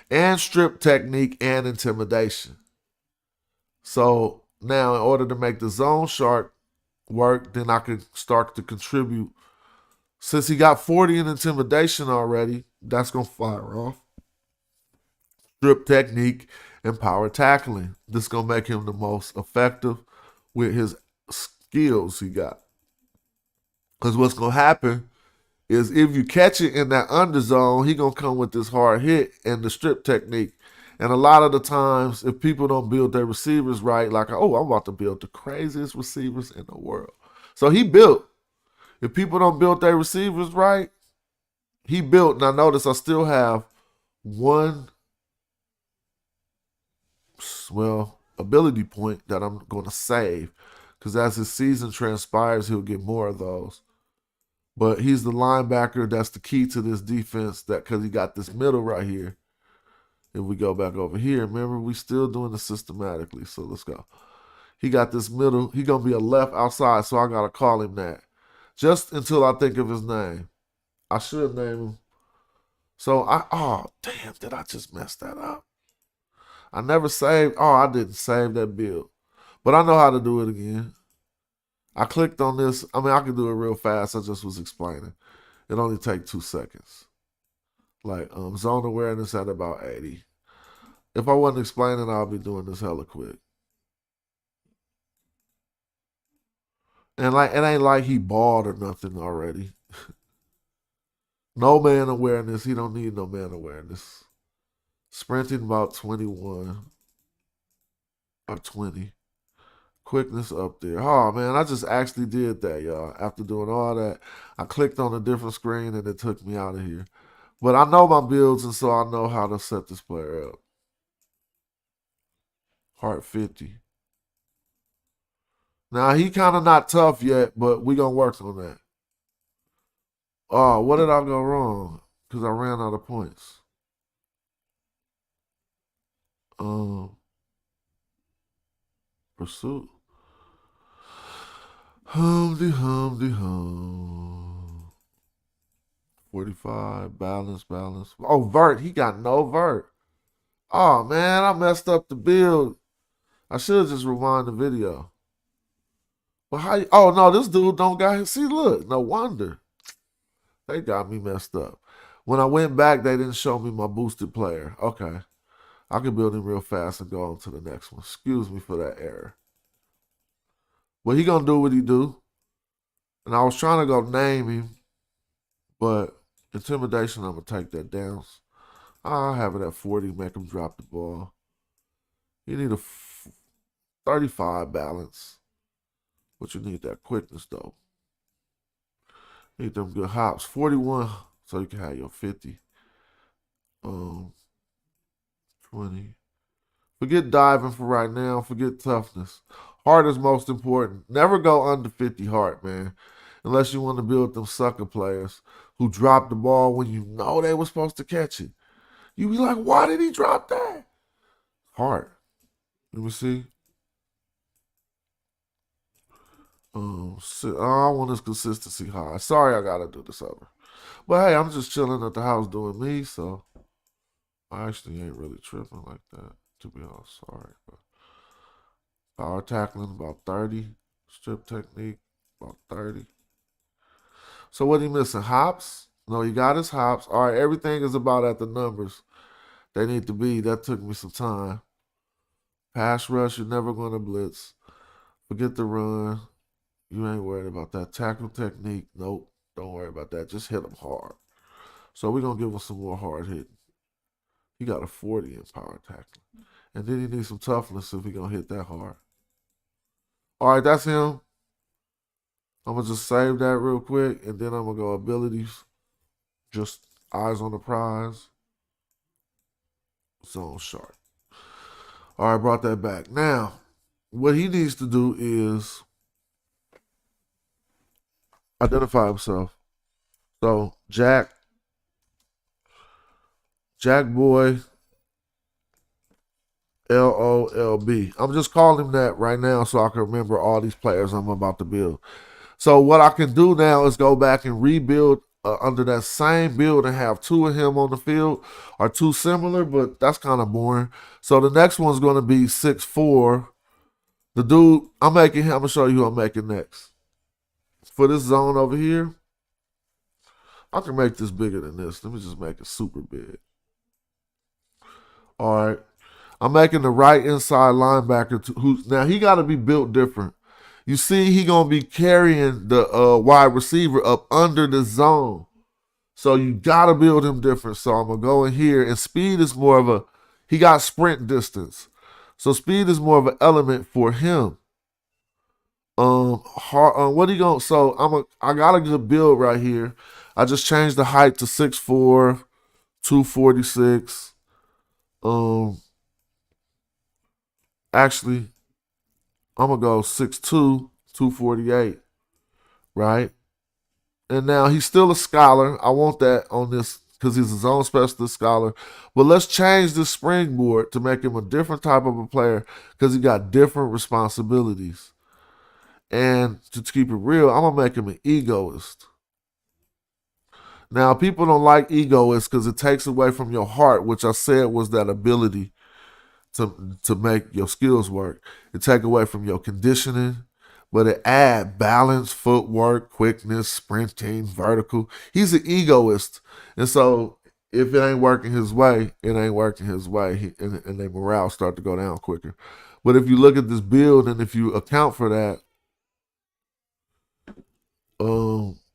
and strip technique and intimidation. So now in order to make the zone shark work, then I can start to contribute. Since he got 40 in intimidation already, that's going to fire off strip technique and power tackling. This is going to make him the most effective with his skills he got. Because what's going to happen is if you catch it in that under zone, he going to come with this hard hit and the strip technique. And a lot of the times, if people don't build their receivers right, like, oh, I'm about to build the craziest receivers in the world. So he built. If people don't build their receivers right, he built. Now notice I still have one, ability point that I'm going to save. Because as his season transpires, he'll get more of those. But he's the linebacker. That's the key to this defense. That because he got this middle right here. If we go back over here, remember we still doing this systematically. So let's go. He got this middle. He gonna be a left outside, so I gotta call him that. Just until I think of his name. I should name him. So damn, did I just mess that up? I never saved. Oh, I didn't save that build. But I know how to do it again. I clicked on this. I can do it real fast. I just was explaining. It only takes 2 seconds. Like zone awareness at about 80. If I wasn't explaining, I'll be doing this hella quick. And like it ain't like he balled or nothing already. No man awareness. He don't need no man awareness. Sprinting about 21 or 20. Quickness up there. Oh man, I just actually did that, y'all. After doing all that, I clicked on a different screen and it took me out of here. But I know my builds, and so I know how to set this player up. Heart 50. Now, he kind of not tough yet, but we going to work on that. Oh, what did I go wrong? Because I ran out of points. Pursuit. Humdy. 45, balance. Oh, vert. He got no vert. Oh, man, I messed up the build. I should just rewind the video. But how? Oh, no, this dude don't got his. See, look, no wonder. They got me messed up. When I went back, they didn't show me my boosted player. Okay. I can build him real fast and go on to the next one. Excuse me for that error. Well, he going to do what he do. And I was trying to go name him. But intimidation, I'm going to take that down. I'll have it at 40, make him drop the ball. You need a 35 balance. But you need that quickness, though. You need them good hops. 41, so you can have your 50. 20. Forget diving for right now. Forget toughness. Heart is most important. Never go under 50 heart, man. unless you want to build them sucker players who drop the ball when you know they were supposed to catch it. You be like, why did he drop that? Hard. Let me see. I want his consistency high. Sorry, I gotta do this over. But hey, I'm just chilling at the house doing me, so I actually ain't really tripping like that. To be honest, sorry. But power tackling about 30. Strip technique about 30. So what he missing? Hops? No, he got his hops. All right, everything is about at the numbers they need to be. That took me some time. Pass rush, you're never going to blitz. Forget the run. You ain't worried about that. Tackle technique, nope. Don't worry about that. Just hit him hard. So we're going to give him some more hard hitting. He got a 40 in power tackling. And then he needs some toughness if he going to hit that hard. All right, that's him. I'm going to just save that real quick, and then I'm going to go abilities. Just eyes on the prize. Zone sharp. All right, brought that back. Now, what he needs to do is identify himself. So, Jack Boy, LOLB. I'm just calling him that right now so I can remember all these players I'm about to build. So what I can do now is go back and rebuild under that same build and have two of him on the field or two similar, but that's kind of boring. So the next one's going to be 6'4". The dude, I'm going to show you who I'm making next. For this zone over here, I can make this bigger than this. Let me just make it super big. All right. I'm making the right inside linebacker now he got to be built different. You see, he gonna be carrying the wide receiver up under the zone, so you gotta build him different. So I'm gonna go in here, and speed is more of he got sprint distance, so speed is more of an element for him. What he gonna? So I got a good build right here. I just changed the height to 6'4", 246. Actually, I'm going to go 6'2", 248, right? And now he's still a scholar. I want that on this because he's his own specialist scholar. But let's change this springboard to make him a different type of a player because he got different responsibilities. And to keep it real, I'm going to make him an egoist. Now, people don't like egoists because it takes away from your heart, which I said was that ability to make your skills work. It take away from your conditioning, but it add balance, footwork, quickness, sprinting, vertical. He's an egoist. And so if it ain't working his way, it ain't working his way. And their morale start to go down quicker. But if you look at this build and if you account for that,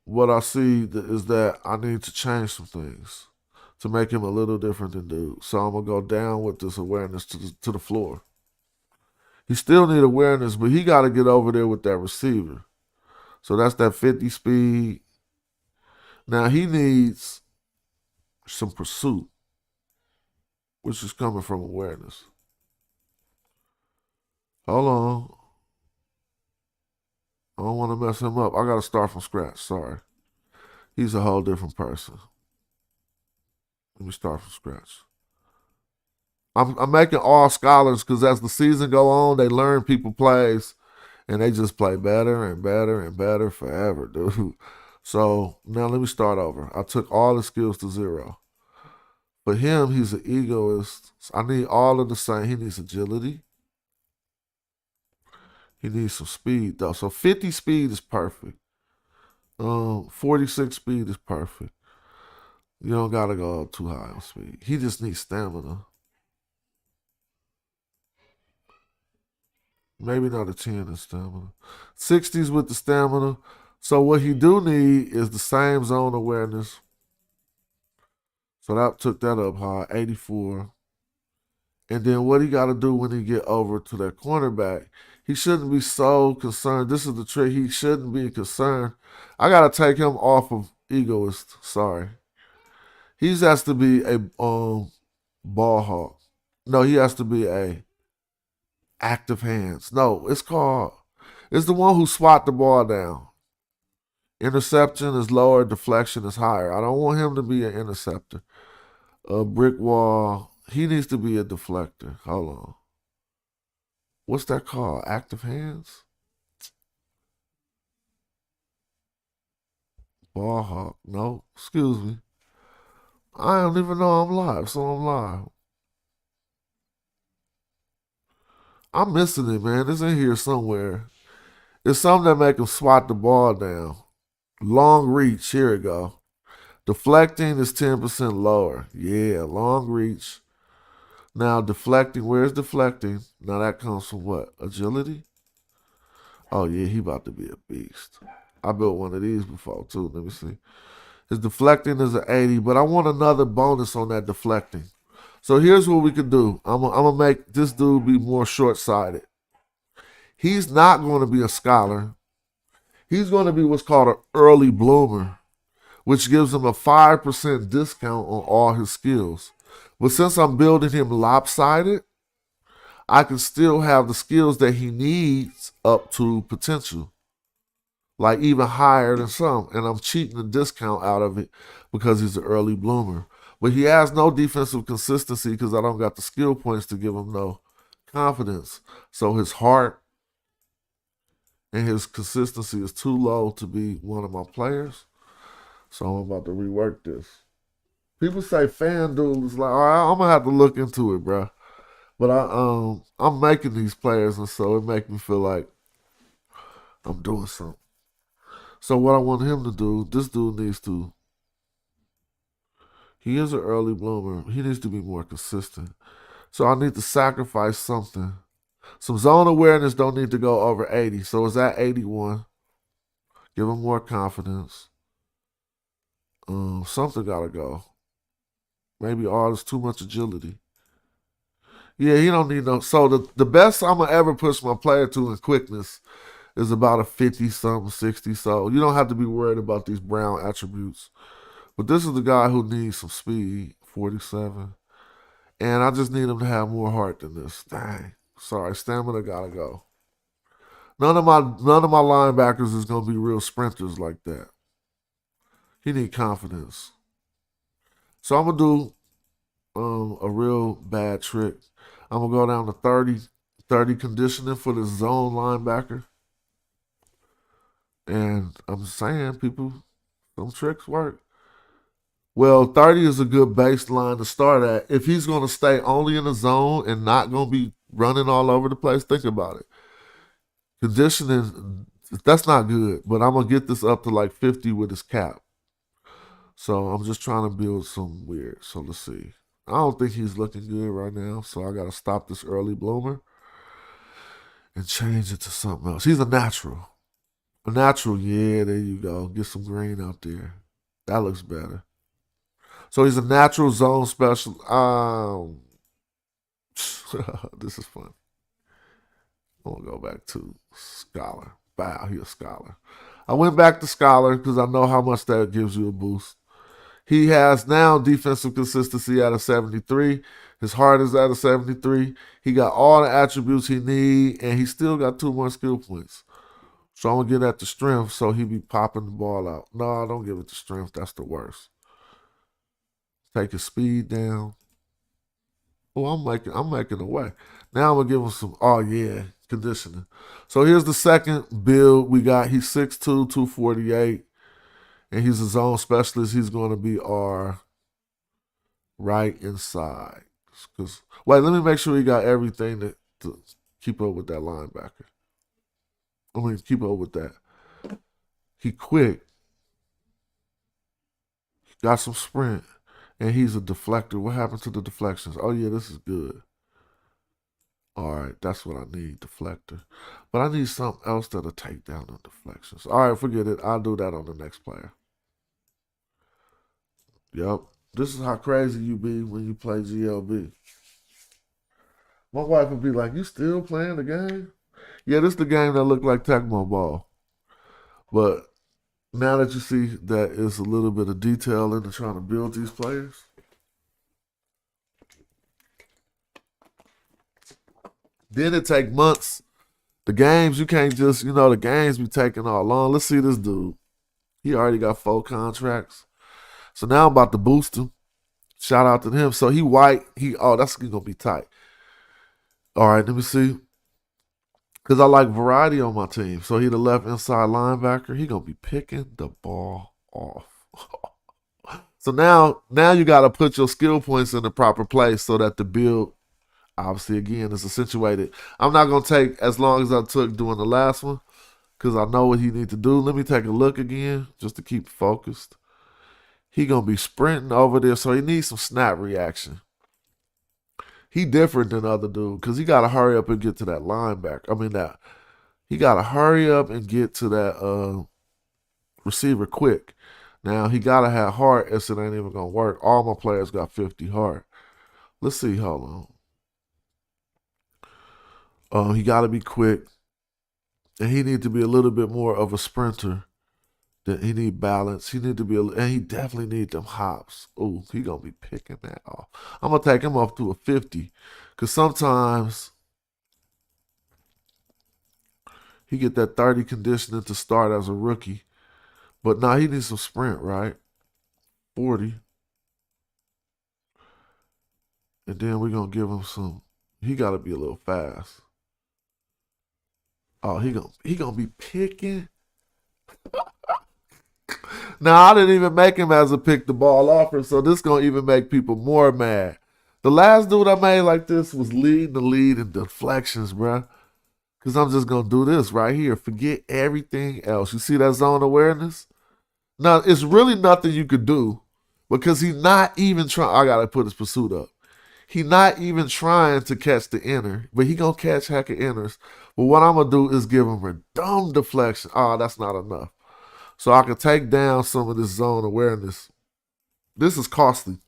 what I see is that I need to change some things to make him a little different than dude. So I'm going to go down with this awareness to the floor. He still need awareness, but he got to get over there with that receiver. So that's that 50 speed. Now he needs some pursuit, which is coming from awareness. Hold on. I don't want to mess him up. I got to start from scratch. Sorry. He's a whole different person. Let me start from scratch. I'm making all scholars because as the season go on, they learn people plays, and they just play better and better and better forever, dude. So now let me start over. I took all the skills to 0. For him, he's an egoist. So I need all of the same. He needs agility. He needs some speed though. So 50 speed is perfect. 46 speed is perfect. You don't gotta go too high on speed. He just needs stamina. Maybe not a 10 in stamina. 60s with the stamina. So what he do need is the same zone awareness. So that took that up high, 84. And then what he got to do when he get over to that cornerback, he shouldn't be so concerned. This is the trick. He shouldn't be concerned. I got to take him off of egoist. Sorry. He has to be a ball hawk. No, he has to be a active hands. No, it's the one who swat the ball down. Interception is lower, deflection is higher. I don't want him to be an interceptor. A brick wall, he needs to be a deflector. Hold on. What's that called? Active hands? Ball hawk. No, excuse me. I don't even know I'm live, so I'm live. I'm missing it, man. It's in here somewhere. It's something that make him swat the ball down. Long reach. Here we go. Deflecting is 10% lower. Yeah, long reach. Now deflecting. Where's deflecting? Now that comes from what? Agility? Oh yeah, he about to be a beast. I built one of these before too. Let me see. His deflecting is an 80, but I want another bonus on that deflecting. So here's what we could do. I'm gonna make this dude be more short-sighted. He's not going to be a scholar. He's going to be what's called an early bloomer, which gives him a 5% discount on all his skills. But since I'm building him lopsided, I can still have the skills that he needs up to potential, like even higher than some. And I'm cheating the discount out of it because he's an early bloomer. But he has no defensive consistency because I don't got the skill points to give him no confidence. So his heart and his consistency is too low to be one of my players. So I'm about to rework this. People say FanDuel is like, all right, I'm gonna have to look into it, bro. But I'm making these players, and so it makes me feel like I'm doing something. So what I want him to do, this dude needs to. He is an early bloomer. He needs to be more consistent. So I need to sacrifice something. Some zone awareness don't need to go over 80. So it's at 81. Give him more confidence. Something gotta go. Maybe all is too much agility. Yeah, he don't need no. So the best I'm gonna ever push my player to in quickness is about a 50 something, 60. So you don't have to be worried about these brown attributes. But this is the guy who needs some speed, 47. And I just need him to have more heart than this. Dang. Sorry, stamina gotta go. None of my linebackers is gonna be real sprinters like that. He need confidence. So I'm gonna do a real bad trick. I'm gonna go down to 30 conditioning for the zone linebacker. And I'm saying, people, some tricks work. Well, 30 is a good baseline to start at. If he's gonna stay only in the zone and not gonna be running all over the place, think about it. Conditioning, that's not good, but I'm gonna get this up to like 50 with his cap. So I'm just trying to build some weird. So let's see. I don't think he's looking good right now, so I gotta stop this early bloomer and change it to something else. He's a natural. A natural, yeah, there you go. Get some green out there. That looks better. So he's a natural zone special. This is fun. I'm gonna go back to scholar. Wow, he's a scholar. I went back to scholar because I know how much that gives you a boost. He has now defensive consistency at a 73. His heart is at a 73. He got all the attributes he need, and he still got 2 more skill points. So I'm gonna get at the strength so he be popping the ball out. No, don't give it the strength. That's the worst. Take his speed down. Oh, I'm making away. Now I'm gonna give him some. Oh yeah, conditioning. So here's the second build we got. He's 6'2", 248, and he's a zone specialist. He's gonna be our right inside. Cause wait, let me make sure he got everything to keep up with that linebacker. I mean, keep up with that. He quick. Got some sprint. And he's a deflector. What happened to the deflections? Oh, yeah, this is good. All right, that's what I need, deflector. But I need something else that'll take down the deflections. All right, forget it. I'll do that on the next player. Yep. This is how crazy you be when you play GLB. My wife would be like, you still playing the game? Yeah, this is the game that looked like Tecmo Ball. But now that you see that it's a little bit of detail into trying to build these players. Then it take months. The games, you can't just, the games be taking all long. Let's see this dude. He already got 4 contracts. So now I'm about to boost him. Shout out to him. So he white. That's gonna be tight. All right, let me see. Because I like variety on my team. So he the left inside linebacker. He gonna be picking the ball off. So now you gotta put your skill points in the proper place so that the build obviously again is accentuated. I'm not gonna take as long as I took doing the last one because I know what he need to do. Let me take a look again just to keep focused. He gonna be sprinting over there, so he needs some snap reaction. He different than other dude because he gotta hurry up and get to that linebacker. I mean that he gotta hurry up and get to that receiver quick. Now he gotta have heart, else it ain't even gonna work. All my players got 50 heart. Let's see. Hold on. He gotta be quick, and he need to be a little bit more of a sprinter. He need balance. He need to be, and he definitely need them hops. Ooh, he gonna be picking that off. I'm gonna take him up to a 50, cause sometimes he get that 30 conditioning to start as a rookie, but now he needs some sprint, right? 40, and then we're gonna give him some. He gotta be a little fast. Oh, he gonna be picking. Now I didn't even make him as a pick the ball offer, so this gonna even make people more mad. The last dude I made like this was leading the lead in deflections, bruh. Cause I'm just gonna do this right here. Forget everything else. You see that zone awareness? Now it's really nothing you could do because he's not even trying. I gotta put his pursuit up. He not even trying to catch the inner, but he gonna catch heck of inners. But what I'm gonna do is give him a dumb deflection. Oh, that's not enough. So I can take down some of this zone awareness. This is costly.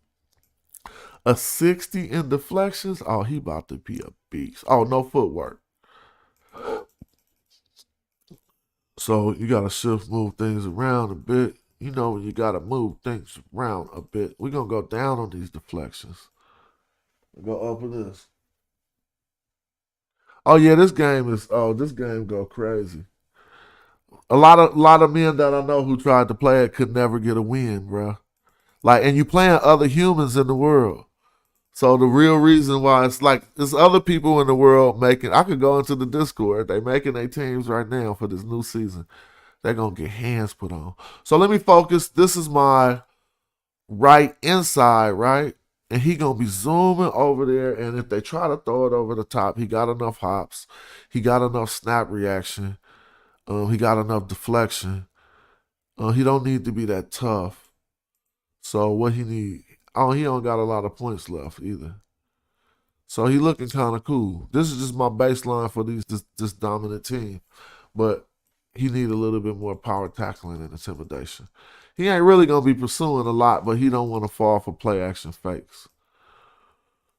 A 60 in deflections. Oh, he about to be a beast. Oh, no footwork. So you gotta move things around a bit. You know when you gotta move things around a bit. We're gonna go down on these deflections. Go open this. Oh yeah, this game go crazy. A lot of men that I know who tried to play it could never get a win, bro. Like, and you playing other humans in the world. So the real reason why it's like there's other people in the world making. I could go into the Discord. They making their teams right now for this new season. They're gonna get hands put on. So let me focus. This is my right inside, right? And he gonna be zooming over there. And if they try to throw it over the top, he got enough hops. He got enough snap reaction. He got enough deflection. He don't need to be that tough. So what he need? Oh, he don't got a lot of points left either. So he looking kind of cool. This is just my baseline for this dominant team, but he need a little bit more power tackling and intimidation. He ain't really gonna be pursuing a lot, but he don't want to fall for play action fakes.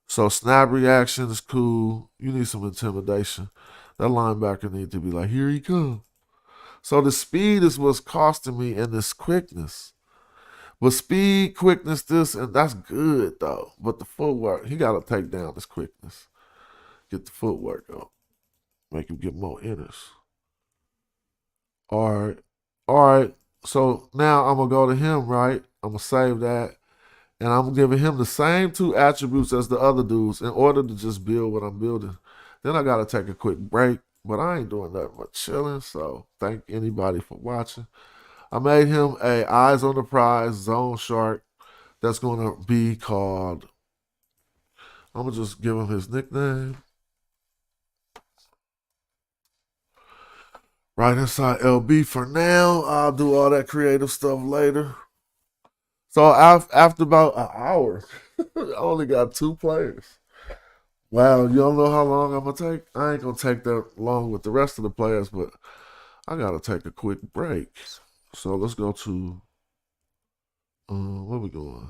So snap reaction is cool. You need some intimidation. That linebacker need to be like, here he come. So the speed is what's costing me and this quickness. But speed, quickness, this, and that's good though. But the footwork, he got to take down this quickness. Get the footwork up. Make him get more inners. All right. All right. So now I'm going to go to him, right? I'm going to save that. And I'm giving him the same 2 attributes as the other dudes in order to just build what I'm building. Then I got to take a quick break. But I ain't doing nothing but chilling. So thank anybody for watching. I made him a eyes on the prize zone shark that's going to be called, I'm going to just give him his nickname. Right inside LB for now. I'll do all that creative stuff later. So after about an hour, I only got 2 players. Wow, you don't know how long I'm going to take? I ain't going to take that long with the rest of the players, but I got to take a quick break. So let's go to, where we going?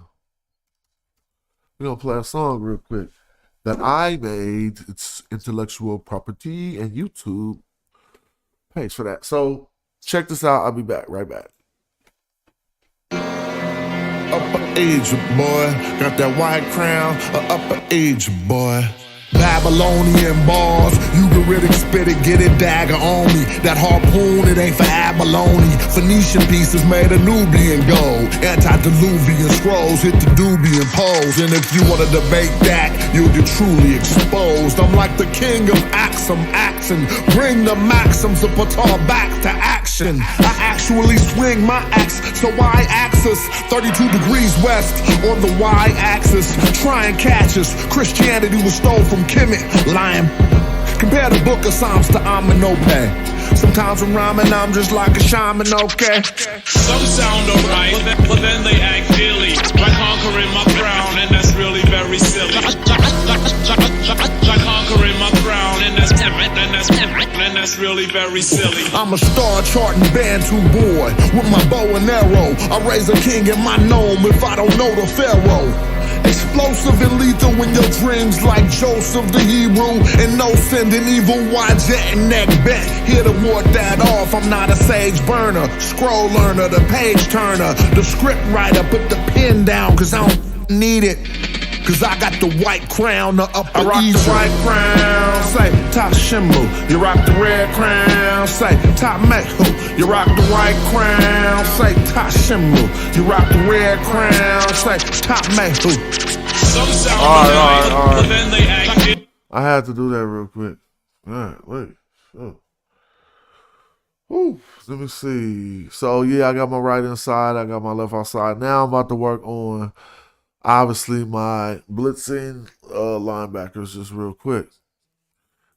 We're going to play a song real quick that I made. It's intellectual property and YouTube pays for that. So check this out. I'll be back, right back. Upper age boy, got that white crown, upper age boy. Babylonian bars, Ugaritic spit it, get it, dagger on me. That harpoon, it ain't for abalone. Phoenician pieces made of Nubian gold. Antediluvian scrolls hit the Dubian pose. And if you wanna debate that, you'll get truly exposed. I'm like the king of Axum, Axon. Bring the maxims of Patar back to action. I actually swing my axe, so y-axis 32 degrees west on the y-axis. Try and catch us. Christianity was stole from Kemet, lying. Compare the book of Psalms to Amenope. Sometimes I'm rhyming, I'm just like a shaman, okay? Some sound alright, but then they act silly by conquering my crown, and that's really very silly. By conquering my crown, and that's really very silly. I'm a star charting Bantu boy with my bow and arrow. I raise a king in my gnome if I don't know the pharaoh. Explosive and lethal in your dreams like Joseph the Hebrew. And no sending evil wide jet and neck bent. Here to ward that off, I'm not a sage burner. Scroll learner, the page turner. The script writer, put the pen down cause I don't need it. Cause I got the white crown, the upper I rock the white crown, say top Shimu. You rock the red crown, say top Mehu. You rock the white crown, say top Shimu. You rock the red crown, say top Mehu. Some sound alright, but then they act. I had to do that real quick. Alright, wait. Oh. Whew, let me see. So yeah, I got my right inside, I got my left outside. Now I'm about to work on obviously my blitzing linebackers just real quick.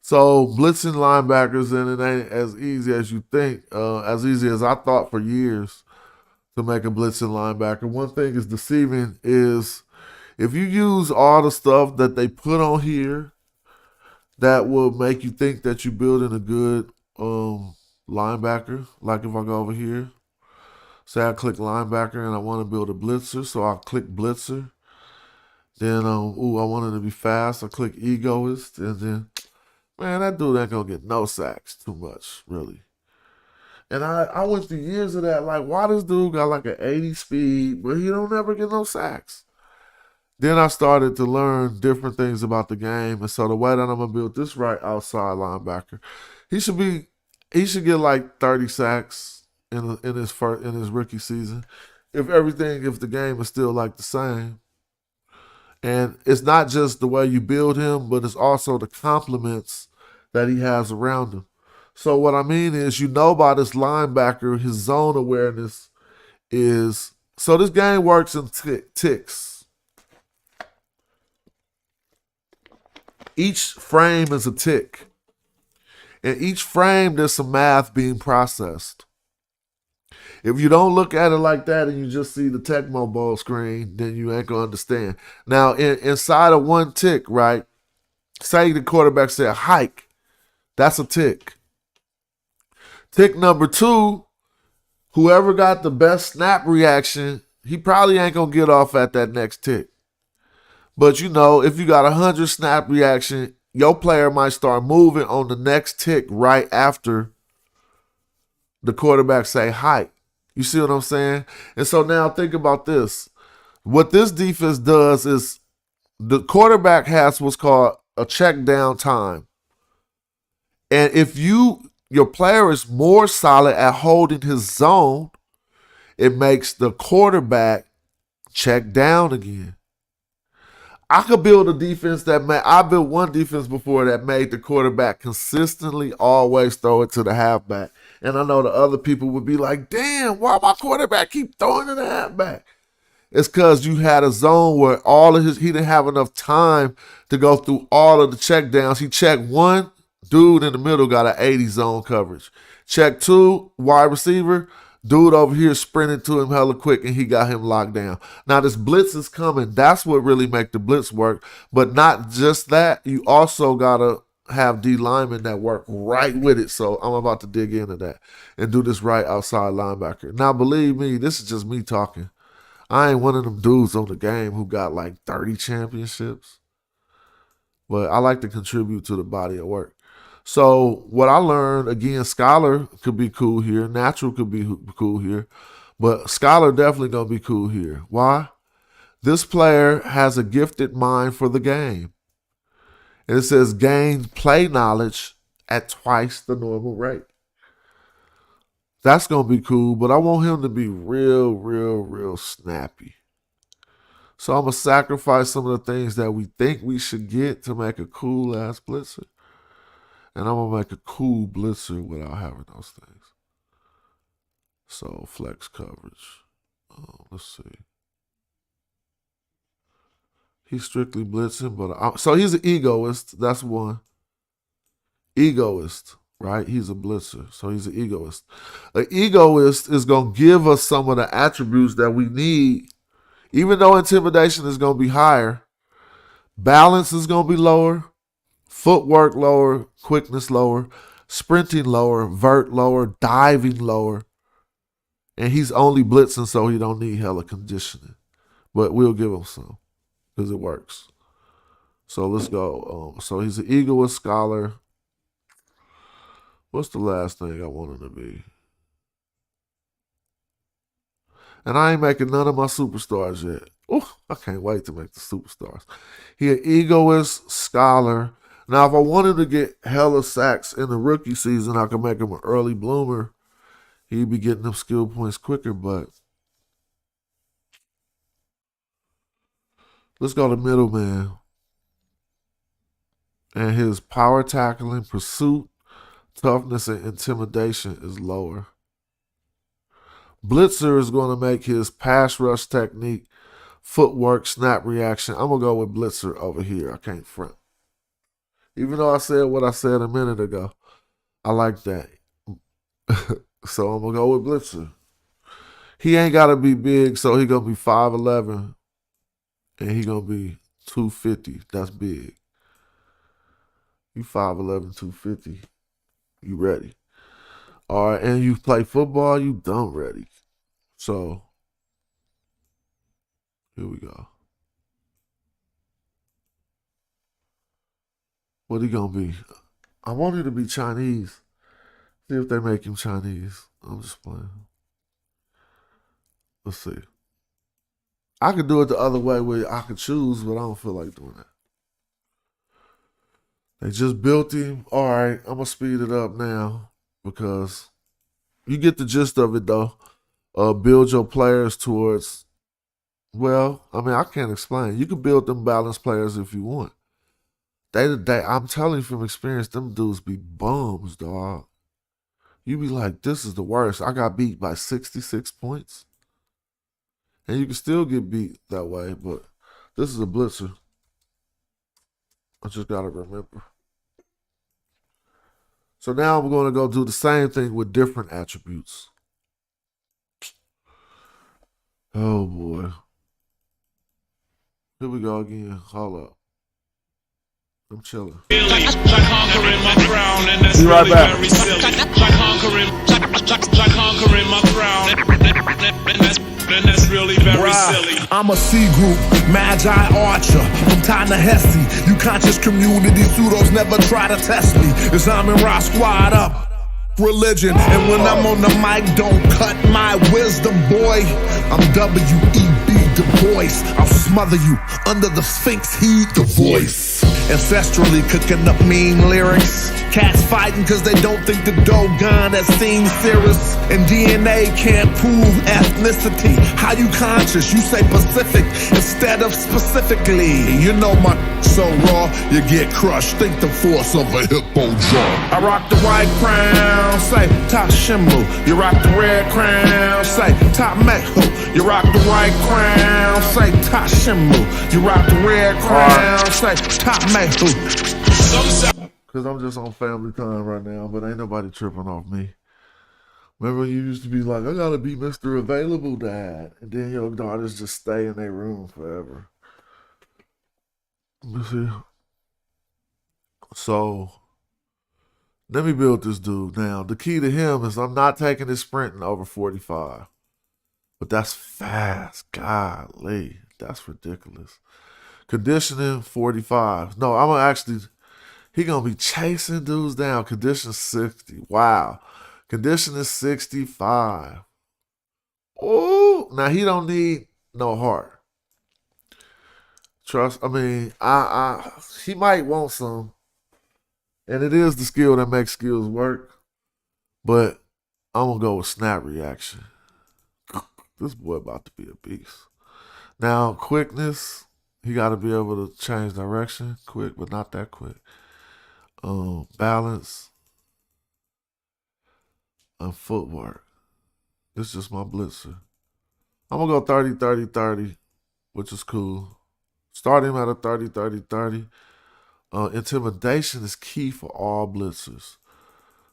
So blitzing linebackers, and it ain't as easy as you think, as easy as I thought for years to make a blitzing linebacker. One thing is deceiving is if you use all the stuff that they put on here, that will make you think that you're building a good linebacker. Like if I go over here, say I click linebacker and I want to build a blitzer, so I'll click blitzer. Then, I wanted to be fast. I click egoist, and then, man, that dude ain't gonna get no sacks too much, really. And I went through years of that, like, why this dude got like an 80 speed, but he don't ever get no sacks? Then I started to learn different things about the game, and so the way that I'm gonna build this right outside linebacker, he should get like 30 sacks in his rookie season, if the game is still like the same. And it's not just the way you build him, but it's also the compliments that he has around him. So what I mean is, by this linebacker, his zone awareness is, so this game works in ticks. Each frame is a tick. In each frame, there's some math being processed. If you don't look at it like that and you just see the Tecmo Bowl screen, then you ain't going to understand. Now, inside of one tick, right, say the quarterback said hike, that's a tick. Tick number 2, whoever got the best snap reaction, he probably ain't going to get off at that next tick. But, if you got 100 snap reaction, your player might start moving on the next tick right after the quarterback say hike. You see what I'm saying? And so now think about this. What this defense does is the quarterback has what's called a check down time. And if your player is more solid at holding his zone, it makes the quarterback check down again. I could build a defense I built one defense before that made the quarterback consistently always throw it to the halfback. And I know the other people would be like, damn, why my quarterback keep throwing to the halfback? It's because you had a zone where he didn't have enough time to go through all of the check downs. He checked one, dude in the middle got an 80 zone coverage. Check 2, wide receiver, dude over here sprinted to him hella quick and he got him locked down. Now this blitz is coming. That's what really make the blitz work. But not just that, you also got to have D linemen that work right with it. So I'm about to dig into that and do this right outside linebacker. Now believe me, this is just me talking. I ain't one of them dudes on the game who got like 30 championships. But I like to contribute to the body of work. So what I learned, again, Scholar could be cool here. Natural could be cool here. But Scholar definitely going to be cool here. Why? This player has a gifted mind for the game. And it says gain play knowledge at twice the normal rate. That's going to be cool, but I want him to be real snappy. So I'm going to sacrifice some of the things that we think we should get to make a cool-ass blitzer. And I'm going to make a cool blitzer without having those things. So flex coverage. Let's see. He's strictly blitzing, but so he's an egoist. That's one. Egoist, right? He's a blitzer, so he's an egoist. An egoist is going to give us some of the attributes that we need, even though intimidation is going to be higher. Balance is going to be lower, footwork lower, quickness lower, sprinting lower, vert lower, diving lower. And he's only blitzing so he don't need hella conditioning. But we'll give him some because it works. So let's go. So he's an egoist scholar. What's the last thing I want him to be? And I ain't making none of my superstars yet. Oh, I can't wait to make the superstars. He an egoist scholar. Now, if I wanted to get hella sacks in the rookie season, I could make him an early bloomer. He'd be getting them skill points quicker, but let's go to middleman. And his power tackling, pursuit, toughness, and intimidation is lower. Blitzer is going to make his pass rush technique, footwork, snap reaction. I'm going to go with Blitzer over here. I can't front. Even though I said what I said a minute ago, I like that. So I'm going to go with Blitzer. He ain't got to be big, so he going to be 5'11", and he going to be 250. That's big. You 5'11", 250. You ready. All right, and you play football, you done ready. So, here we go. What he gonna be? I want him to be Chinese. See if they make him Chinese. I'm just playing. Let's see. I could do it the other way where I could choose, but I don't feel like doing that. They just built him. All right, I'm gonna speed it up now because you get the gist of it though. Build your players towards, well, I mean, I can't explain. You can build them balanced players if you want. I'm telling you from experience, them dudes be bums, dog. You be like, this is the worst. I got beat by 66 points. And you can still get beat that way, but this is a blitzer. I just got to remember. So now I'm going to go do the same thing with different attributes. Oh, boy. Here we go again. Hold up. I'm chilling. Be right back. And that's really very silly. I'm a C group, Magi Archer, from Ta-Nehisi. You conscious community pseudos never try to test me. As I'm in Rock Squad up. Religion, and when I'm on the mic, don't cut my wisdom, boy. I'm W.E.B. Du Bois. I'll smother you under the Sphinx, heed the voice. Ancestrally cooking up mean lyrics. Cats fighting cause they don't think the Dogon has seen Cirrus. And DNA can't prove ethnicity. How you conscious? You say Pacific instead of specifically. You know my so raw, you get crushed. Think the force of a hippo jaw. I rock the white crown, say top Shimbu. You rock the red crown, say top Mehu. You rock the white crown, say top Shimbu. You rock the red crown, say top Mehu. Because I'm just on family time right now, but ain't nobody tripping off me. Remember you used to be like, I gotta be Mr. Available Dad. And then your daughters just stay in their room forever. Let me see. So, let me build this dude. Now, the key to him is I'm not taking his sprinting over 45. But that's fast. Golly, that's ridiculous. Conditioning, 45. No, I'm gonna actually... He gonna be chasing dudes down. Condition 60. Wow. Condition is 65. Oh, now he don't need no heart. Trust. I mean, he might want some, and it is the skill that makes skills work. But I'm gonna go with snap reaction. This boy about to be a beast. Now, quickness, he got to be able to change direction quick, but not that quick. Balance and footwork. This is just my blitzer. I'm going to go 30, 30, 30, which is cool. Start him at a 30, 30, 30. Intimidation is key for all blitzers.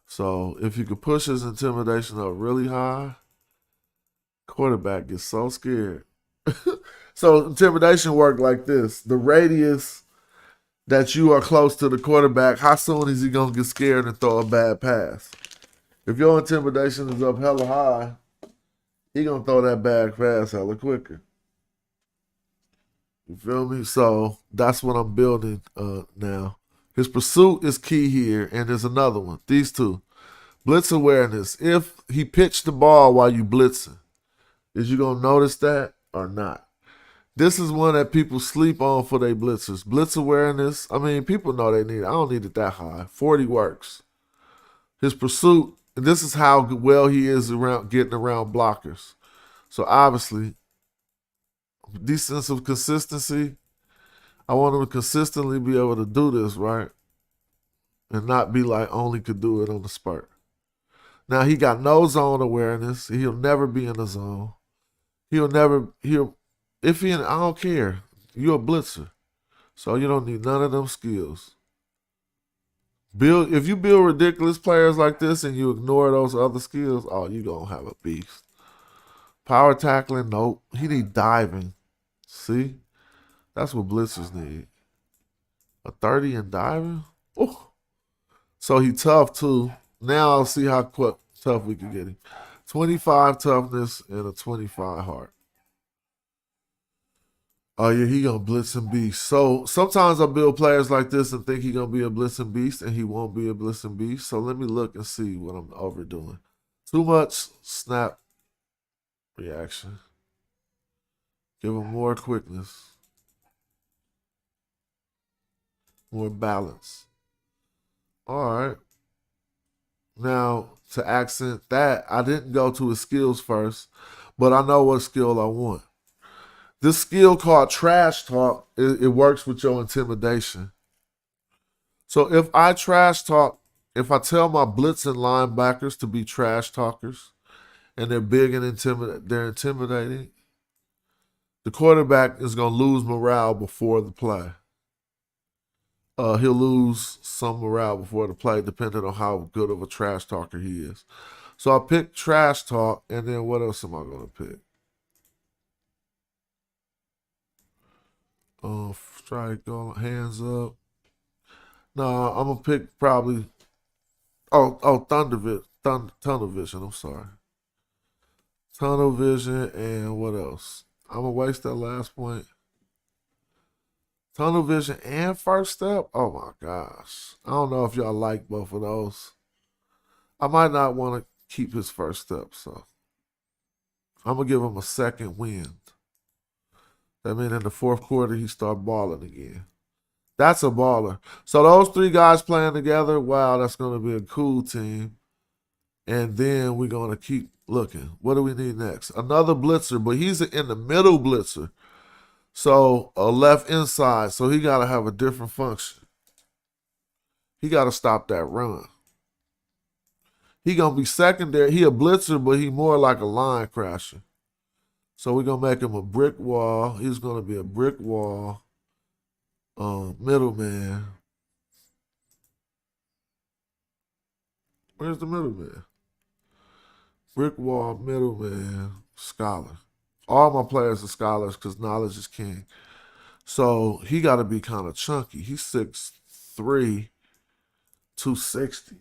So if you could push his intimidation up really high, quarterback gets so scared. So intimidation work like this. The radius that you are close to the quarterback, how soon is he going to get scared and throw a bad pass? If your intimidation is up hella high, he going to throw that bad pass hella quicker. You feel me? So that's what I'm building now. His pursuit is key here, and there's another one. These two. Blitz awareness. If he pitched the ball while you blitzing, is you going to notice that or not? This is one that people sleep on for their blitzers. Blitz awareness, I mean, people know they need it. I don't need it that high. 40 works. His pursuit, and this is how well he is around getting around blockers. So obviously, decent sense of consistency. I want him to consistently be able to do this, right? And not be like only could do it on the spurt. Now he got no zone awareness. He'll never be in the zone. If he, I don't care. You're a blitzer. So you don't need none of them skills. If you build ridiculous players like this and you ignore those other skills, oh, you're going to have a beast. Power tackling, nope. He need diving. See? That's what blitzers need. A 30 in diving? Ooh. So he tough too. Now I'll see how tough we can get him. 25 toughness and a 25 heart. Oh yeah, he gonna blitz and beast. So sometimes I build players like this and think he gonna be a blitz and beast, and he won't be a blitz and beast. So let me look and see what I'm overdoing. Too much snap reaction. Give him more quickness. More balance. All right. Now, to accent that, I didn't go to his skills first, but I know what skill I want. This skill called trash talk, it works with your intimidation. So if I trash talk, if I tell my blitzing linebackers to be trash talkers, and they're big and they're intimidating, the quarterback is going to lose morale before the play. He'll lose some morale before the play, depending on how good of a trash talker he is. So I picked trash talk, and then what else am I going to pick? Strike, hands up. No, I'm going to pick probably, tunnel vision, I'm sorry. Tunnel vision, and what else? I'm going to waste that last point. Tunnel vision and first step? Oh my gosh. I don't know if y'all like both of those. I might not want to keep his first step, so I'm going to give him a second wind. That means in the fourth quarter, he start balling again. That's a baller. So those three guys playing together, wow, that's going to be a cool team. And then we're going to keep looking. What do we need next? Another blitzer, but he's in the middle blitzer. So a left inside, so he got to have a different function. He got to stop that run. He going to be secondary. He a blitzer, but he more like a line crasher. So we're going to make him a brick wall. He's going to be a brick wall middleman. Where's the middleman? Brick wall middleman scholar. All my players are scholars because knowledge is king. So he got to be kind of chunky. He's 6'3", 260.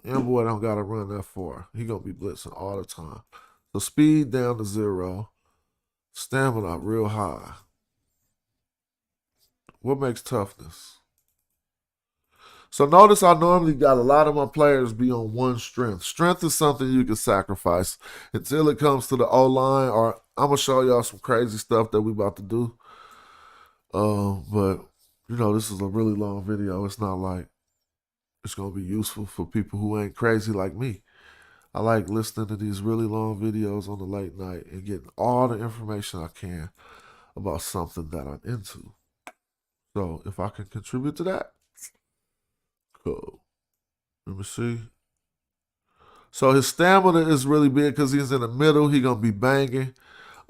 And boy, don't got to run that far. He going to be blitzing all the time. So speed down to 0. Stamina real high. What makes toughness? So notice I normally got a lot of my players be on one strength. Strength is something you can sacrifice until it comes to the O-line, or I'm going to show y'all some crazy stuff that we about to do. But you know, this is a really long video. It's not like it's gonna be useful for people who ain't crazy like me. I like listening to these really long videos on the late night and getting all the information I can about something that I'm into. So if I can contribute to that, cool. Let me see. So his stamina is really big because he's in the middle. He gonna be banging.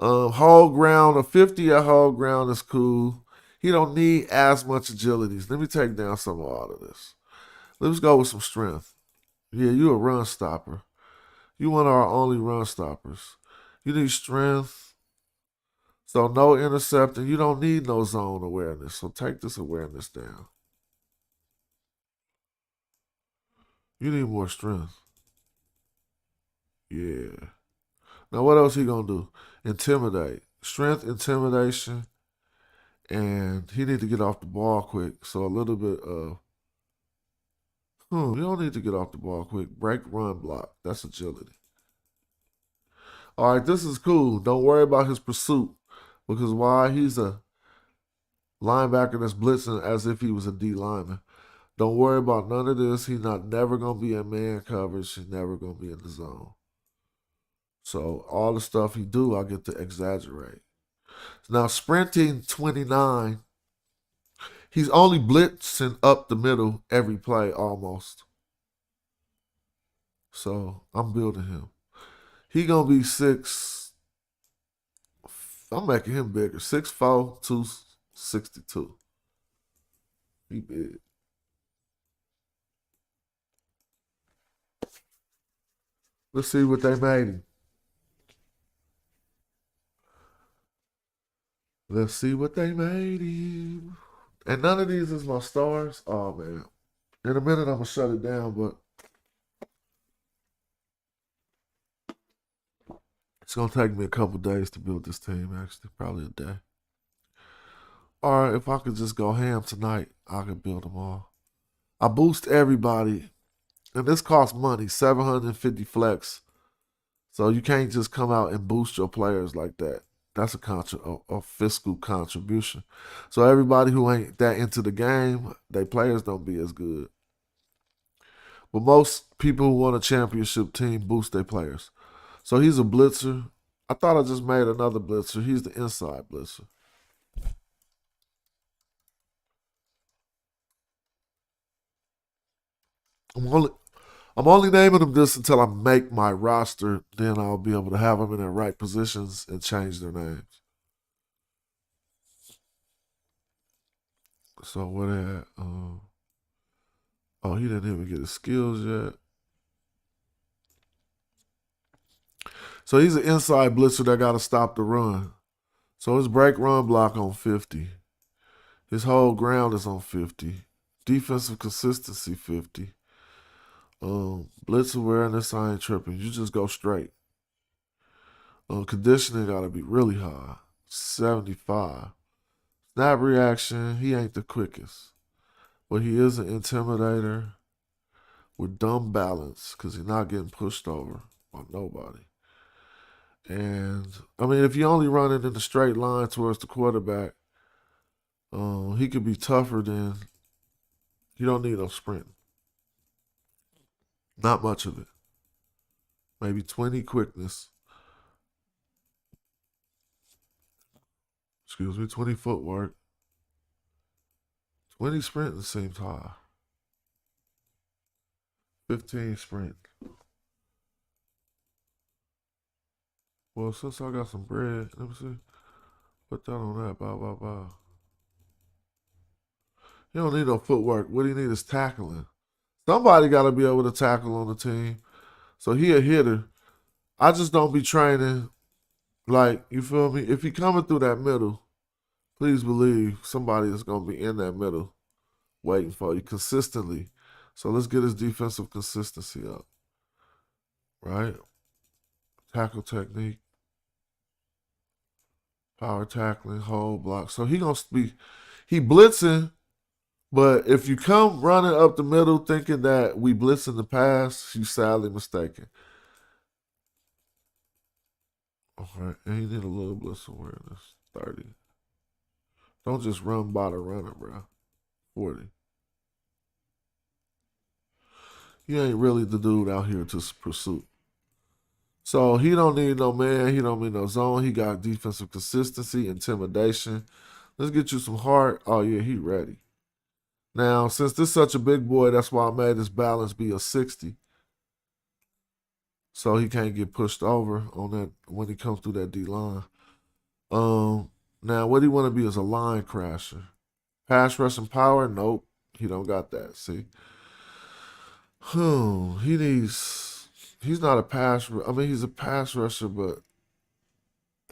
Whole ground, a 50 at whole ground is cool. He don't need as much agility. Let me take down some of all of this. Let's go with some strength. Yeah, you a run stopper. You one of our only run stoppers. You need strength. So no intercepting. You don't need no zone awareness. So take this awareness down. You need more strength. Yeah. Now what else he gonna do? Intimidate. Strength, intimidation, and he need to get off the ball quick. So a little bit of you don't need to get off the ball quick. Break, run, block. That's agility. All right, this is cool. Don't worry about his pursuit. Because why? He's a linebacker that's blitzing as if he was a D lineman. Don't worry about none of this. He's never gonna be in man coverage. He's never gonna be in the zone. So all the stuff he do, I get to exaggerate. Now sprinting 29, he's only blitzing up the middle every play almost. So I'm building him. He gonna be 6. I'm making him bigger. 6'4", 262. He big. Let's see what they made him. Let's see what they made him. And none of these is my stars. Oh, man. In a minute, I'm going to shut it down, but it's going to take me a couple days to build this team, actually. Probably a day. Or if I could just go ham tonight, I could build them all. I boost everybody. And this costs money, 750 flex. So you can't just come out and boost your players like that. That's a fiscal contribution. So everybody who ain't that into the game, their players don't be as good. But most people who want a championship team boost their players. So he's a blitzer. I thought I just made another blitzer. He's the inside blitzer. I'm only naming them this until I make my roster. Then I'll be able to have them in their right positions and change their names. So what at? Oh, he didn't even get his skills yet. So he's an inside blitzer that got to stop the run. So his break run block on 50. His whole ground is on 50. Defensive consistency 50. Blitz awareness, I ain't tripping. You just go straight. Conditioning got to be really high. 75. Snap reaction, he ain't the quickest. But he is an intimidator with dumb balance because he's not getting pushed over by nobody. And, I mean, if you only run it in a straight line towards the quarterback, he could be tougher than, you don't need no sprint. Not much of it. Maybe 20 quickness. 20 footwork. 20 sprinting seems high. 15 sprint. Well, since I got some bread, let me see. Put that on that. Blah, blah, blah. You don't need no footwork. What you need is tackling. Somebody got to be able to tackle on the team. So he a hitter. I just don't be training. Like, you feel me? If he coming through that middle, please believe somebody is going to be in that middle waiting for you consistently. So let's get his defensive consistency up. Right? Tackle technique. Power tackling, hold block. So he blitzing, but if you come running up the middle thinking that we blitz in the past, you sadly mistaken. Okay, and he did a little blitz awareness, 30. Don't just run by the runner, bro. 40. He ain't really the dude out here to pursue. So he don't need no man. He don't need no zone. He got defensive consistency, intimidation. Let's get you some heart. Oh, yeah, he ready. Now, since this is such a big boy, that's why I made his balance be a 60. So he can't get pushed over on that when he comes through that D-line. Now, what he want to be is a line crasher. Pass rushing power? Nope. He don't got that, see? He's not a pass, I mean, he's a pass rusher, but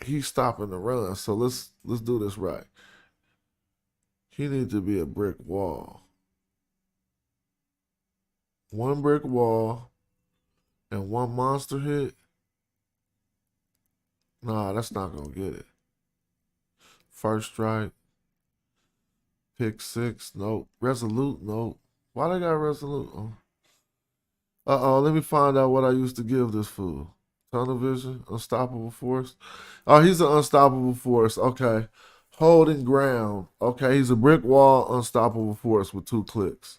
he's stopping the run. So let's do this right. He needs to be a brick wall. One brick wall and one monster hit. Nah, that's not going to get it. First strike. Pick 6. Nope. Resolute. Nope. Why they got resolute? Let me find out what I used to give this fool. Tunnel vision. Unstoppable force. Oh, he's an unstoppable force. Okay. Holding ground. Okay, he's a brick wall, unstoppable force with 2 clicks.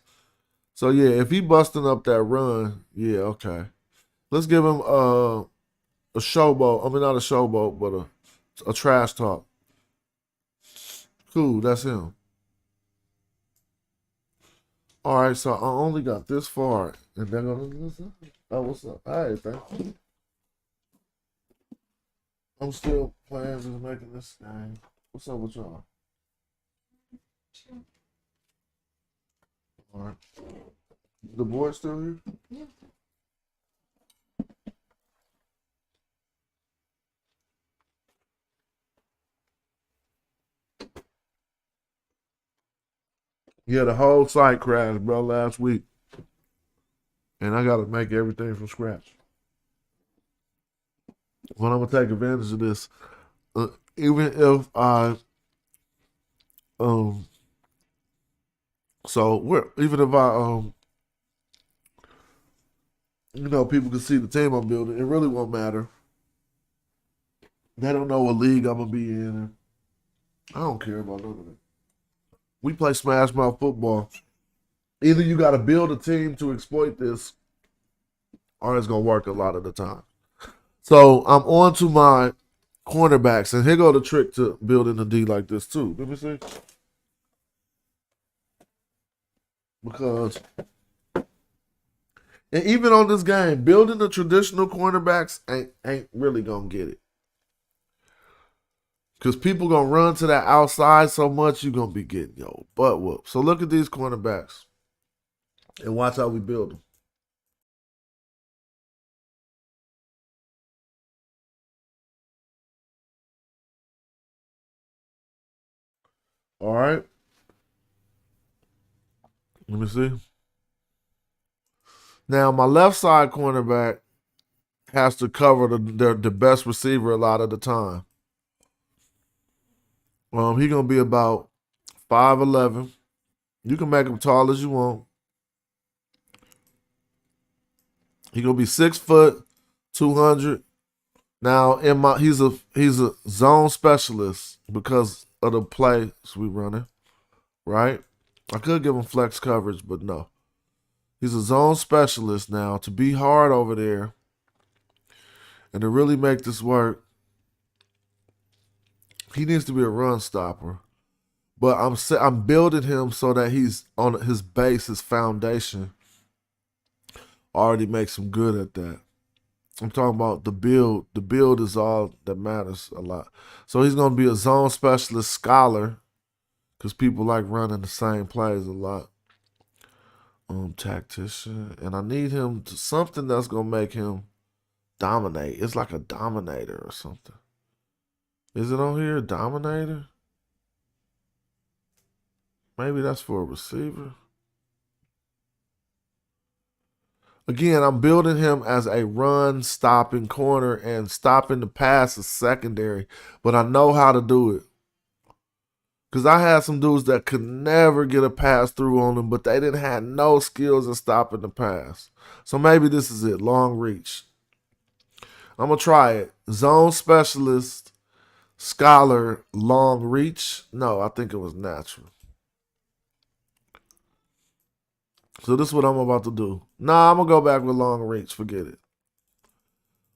So, yeah, if he busting up that run, yeah, okay. Let's give him a showboat. I mean, not a showboat, but a trash talk. Cool, that's him. All right, so I only got this far. And they're going to listen. Oh, what's up? All right, thank you. I'm still playing, just making this game. What's up with y'all? All right. The boy still here? Yeah. Yeah, the whole site crashed, bro, last week. And I got to make everything from scratch. But I'm going to take advantage of this. Even if I, people can see the team I'm building, it really won't matter. They don't know what league I'm going to be in. I don't care about none of that. We play smash mouth football. Either you got to build a team to exploit this, or it's going to work a lot of the time. So I'm on to my cornerbacks, and here go the trick to building a D like this too. Let me see. Because, and even on this game, building the traditional cornerbacks ain't really going to get it. Because people going to run to that outside so much, you're going to be getting your butt whooped. So look at these cornerbacks and watch how we build them. All right. Let me see. Now, my left side cornerback has to cover the best receiver a lot of the time. He going to be about 5'11". You can make him tall as you want. He going to be 6 foot, 200. Now, he's a zone specialist because of the plays we running, right? I could give him flex coverage, but no. He's a zone specialist now. To be hard over there and to really make this work, he needs to be a run stopper. But I'm building him so that he's on his base, his foundation already makes him good at that. I'm talking about the build. The build is all that matters a lot. So he's going to be a zone specialist scholar because people like running the same plays a lot. Tactician. And I need him to something that's going to make him dominate. It's like a dominator or something. Is it on here? Dominator? Maybe that's for a receiver. Again, I'm building him as a run-stopping corner, and stopping the pass is secondary. But I know how to do it. Because I had some dudes that could never get a pass through on them, but they didn't have no skills in stopping the pass. So maybe this is it. Long reach. I'm going to try it. Zone specialist Scholar long reach. No, I think it was natural. So this is what I'm about to do. Nah, I'm going to go back with long reach. Forget it.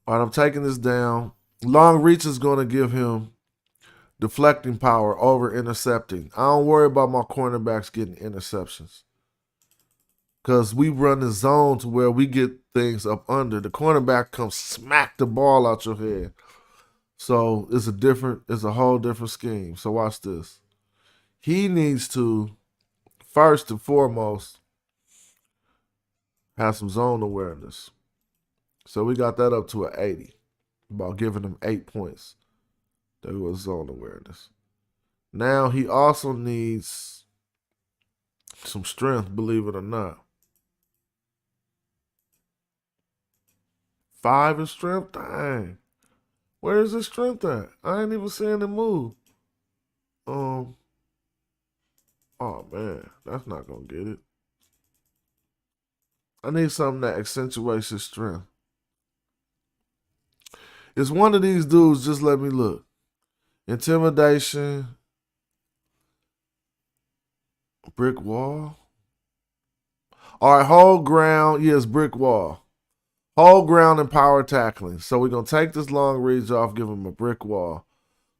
All right, I'm taking this down. Long reach is going to give him deflecting power over intercepting. I don't worry about my cornerbacks getting interceptions. Because we run the zone to where we get things up under. The cornerback comes smack the ball out your head. So it's a whole different scheme. So watch this. He needs to, first and foremost, have some zone awareness. So we got that up to an 80. About giving him 8 points. There was zone awareness. Now he also needs some strength, believe it or not. 5 in strength? Dang. Where is his strength at? I ain't even seeing him move. Oh man, that's not gonna get it. I need something that accentuates his strength. It's one of these dudes, just let me look. Intimidation. Brick wall. All right, hold ground. Yes, brick wall. Hold ground and power tackling. So we're going to take this long reach off, give him a brick wall.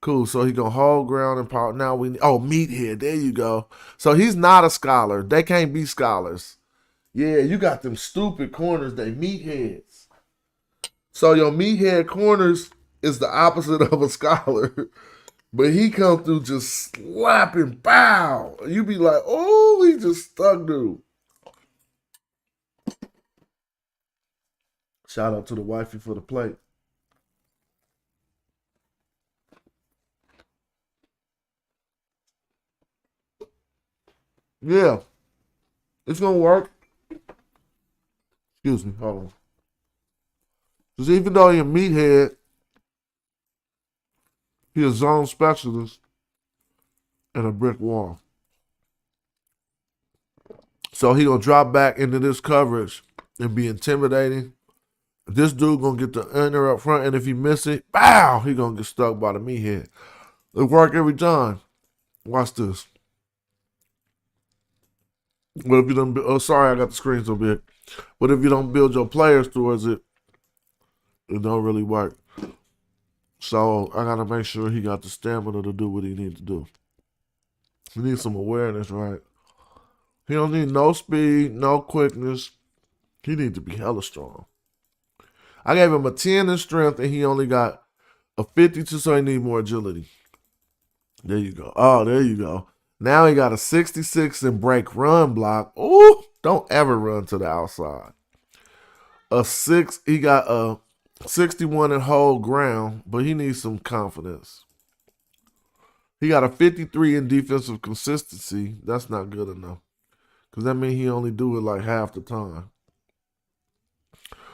Cool. So he going to hold ground and power. Now meathead. There you go. So he's not a scholar. They can't be scholars. Yeah, you got them stupid corners. They meatheads. So your meathead corners is the opposite of a scholar. But he come through just slapping, bow. You be like, oh, he just stuck, dude. Shout out to the wifey for the plate. Yeah. It's going to work. Excuse me. Hold on. Because even though you're a meathead, he's a zone specialist and a brick wall. So he going to drop back into this coverage and be intimidating. This dude going to get the under up front, and if he miss it, bow, he going to get stuck by the meathead. It work every time. Watch this. But if you don't, sorry, I got the screen so big. But if you don't build your players towards it, it don't really work. So I gotta make sure he got the stamina to do what he needs to do. He needs some awareness, right? He don't need no speed, no quickness. He needs to be hella strong. I gave him a 10 in strength, and he only got a 52, so he need more agility. There you go. Oh, there you go. Now he got a 66 in break run block. Ooh, don't ever run to the outside. He got a 61 in hold ground, but he needs some confidence. He got a 53 in defensive consistency. That's not good enough. Because that means he only do it like half the time.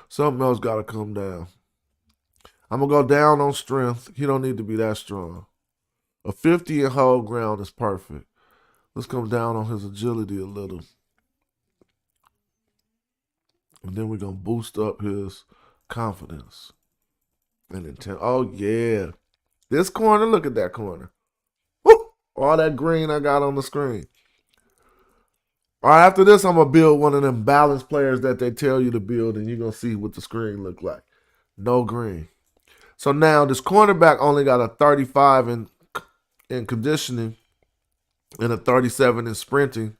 Something else got to come down. I'm going to go down on strength. He don't need to be that strong. A 50 in hold ground is perfect. Let's come down on his agility a little. And then we're going to boost up his confidence and intent. Oh, yeah. This corner, look at that corner. Woo! All that green I got on the screen. All right, after this, I'm going to build one of them balanced players that they tell you to build, and you're going to see what the screen look like. No green. So now this cornerback only got a 35 in conditioning and a 37 in sprinting.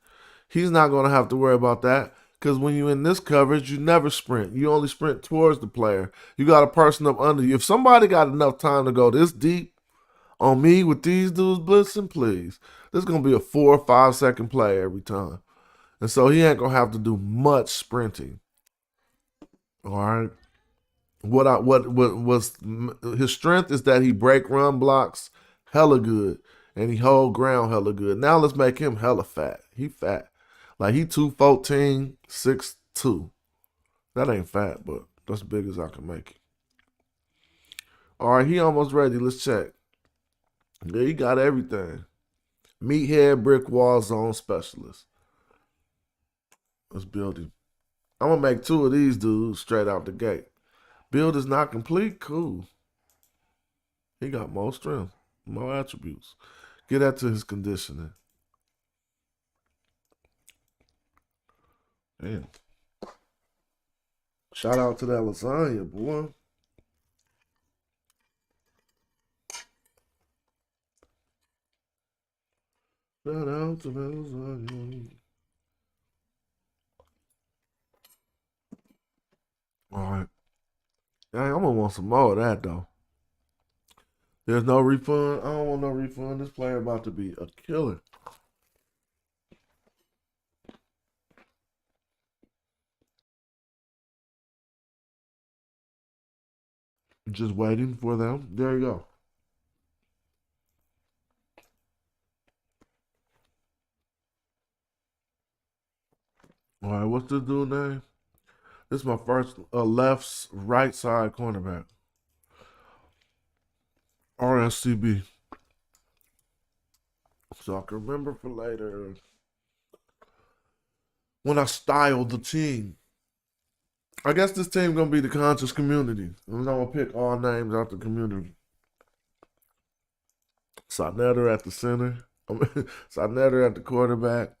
He's not going to have to worry about that because when you're in this coverage, you never sprint. You only sprint towards the player. You got a person up under you. If somebody got enough time to go this deep on me with these dudes blitzing, please. This is going to be a 4 or 5 second play every time. And so he ain't going to have to do much sprinting. All right. What was his strength is that he break run blocks hella good and he hold ground hella good. Now let's make him hella fat. He fat. Like he 214, 6'2". That ain't fat, but that's as big as I can make it. All right, he almost ready. Let's check. Yeah, he got everything. Meathead, brick wall, zone specialist. Let's build him. I'm going to make 2 of these dudes straight out the gate. Build is not complete. Cool. He got more strength. More attributes. Get that to his conditioning. Man. Shout out to that lasagna, boy. Shout out to that lasagna. All right. Dang, I'm gonna want some more of that though. There's no refund. I don't want no refund. This player about to be a killer. Just waiting for them. There you go. All right, what's this dude name? This is my first right side cornerback. RSCB. So I can remember for later when I styled the team. I guess this team gonna be the conscious community. I'm gonna pick all names out the community. Sarnetter at the center. Sarnetter at the quarterback.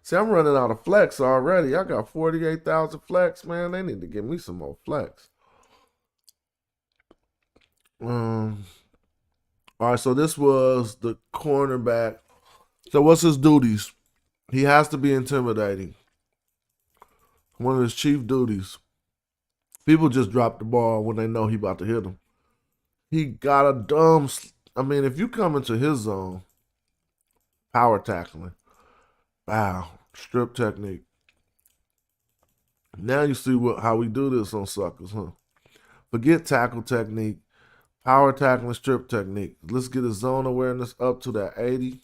See, I'm running out of flex already. I got 48,000 flex, man. They need to give me some more flex. All right, so this was the cornerback. So what's his duties? He has to be intimidating. One of his chief duties. People just drop the ball when they know he about to hit them. He got a dumb. I mean, if you come into his zone, power tackling, wow, strip technique. Now you see how we do this on suckers, huh? Forget tackle technique, power tackling, strip technique. Let's get his zone awareness up to that 80.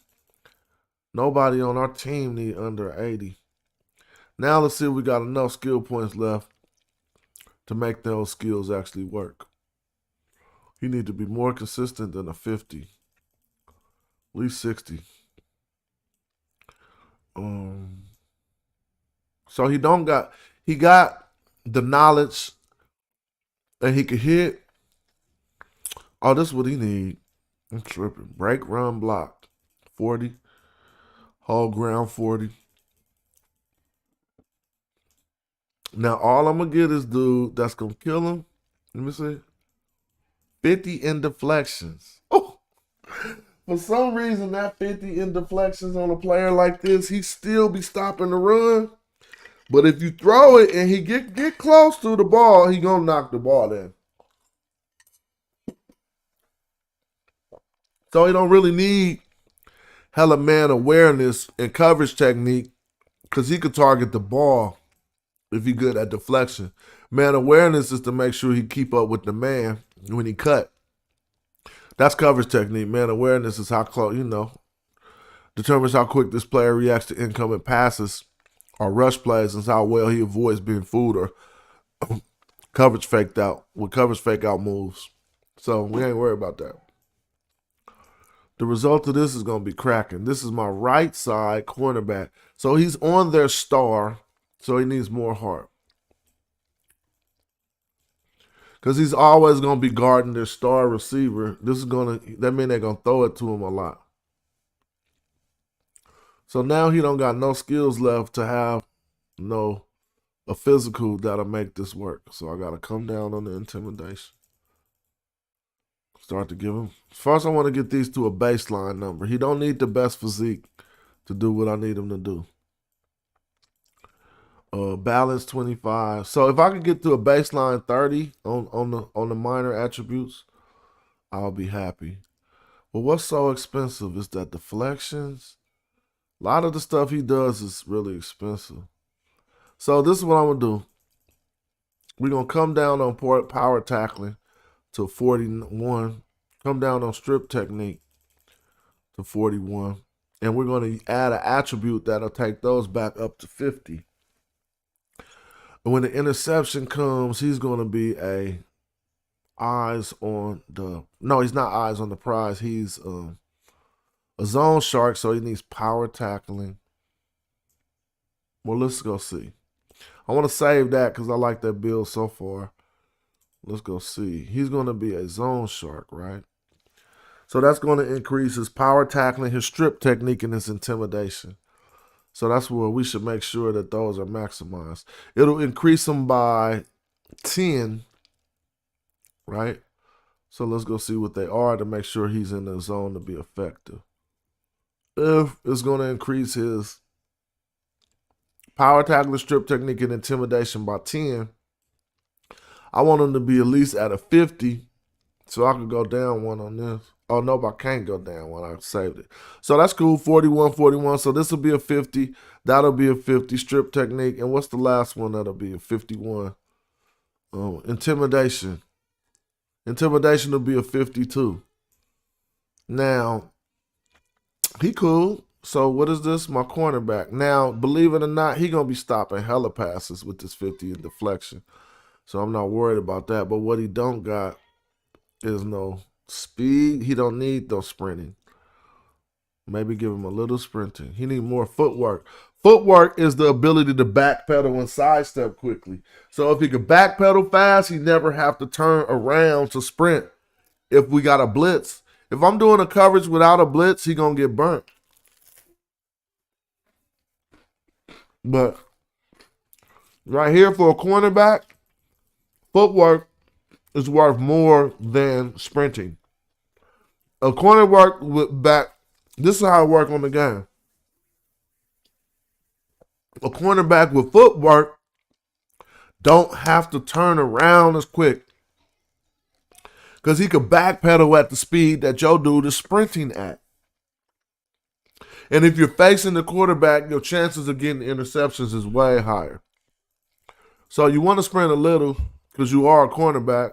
Nobody on our team need under 80. Now let's see if we got enough skill points left to make those skills actually work. You need to be more consistent than a 50. At least 60. So he got the knowledge that he could hit. Oh, this is what he need. I'm tripping. Break, run, block. 40. Whole ground 40. Now all I'm gonna get is dude that's gonna kill him. Let me see. 50 in deflections. Oh, for some reason that 50 in deflections on a player like this, he still be stopping the run. But if you throw it and he get close to the ball, he gonna knock the ball in. So he don't really need hella man awareness and coverage technique because he could target the ball if he good at deflection. Man awareness is to make sure he keep up with the man when he cut. That's coverage technique. Man awareness is how close, determines how quick this player reacts to incoming passes or rush plays and how well he avoids being fooled or coverage faked out with coverage fake out moves. So we ain't worried about that. The result of this is going to be cracking. This is my right side cornerback. So he's on their star, so he needs more heart. Because he's always going to be guarding their star receiver. That means they're going to throw it to him a lot. So now he don't got no skills left to have a physical that'll make this work. So I got to come down on the intimidation. Start to give him. First, I want to get these to a baseline number. He don't need the best physique to do what I need him to do. Balance 25. So if I could get to a baseline 30 on the minor attributes, I'll be happy. But what's so expensive is that deflections. A lot of the stuff he does is really expensive. So this is what I'm gonna do. We're gonna come down on power tackling to 41. Come down on strip technique to 41. And we're going to add an attribute that'll take those back up to 50. And when the interception comes, he's going to be he's not eyes on the prize. He's a zone shark, so he needs power tackling. Well, let's go see. I want to save that because I like that build so far. Let's go see. He's going to be a zone shark, right? So that's going to increase his power tackling, his strip technique, and his intimidation. So that's where we should make sure that those are maximized. It'll increase him by 10, right? So let's go see what they are to make sure he's in the zone to be effective. If it's going to increase his power tackling, strip technique, and intimidation by 10, I want him to be at least at a 50, so I could go down one on this. Oh, no, I can't go down one. I saved it. So that's cool, 41, 41. So this will be a 50. That'll be a 50, strip technique. And what's the last one that'll be a 51? Intimidation. Intimidation will be a 52. Now, he cool. So what is this? My cornerback. Now, believe it or not, he going to be stopping hella passes with this 50 in deflection. So I'm not worried about that. But what he don't got is no speed. He don't need no sprinting. Maybe give him a little sprinting. He need more footwork. Footwork is the ability to backpedal and sidestep quickly. So if he can backpedal fast, he never have to turn around to sprint if we got a blitz. If I'm doing a coverage without a blitz, he going to get burnt. But right here for a cornerback, footwork is worth more than sprinting. A cornerback with back, this is how it works on the game. A cornerback with footwork don't have to turn around as quick because he could backpedal at the speed that your dude is sprinting at. And if you're facing the quarterback, your chances of getting interceptions is way higher. So you want to sprint a little because you are a cornerback.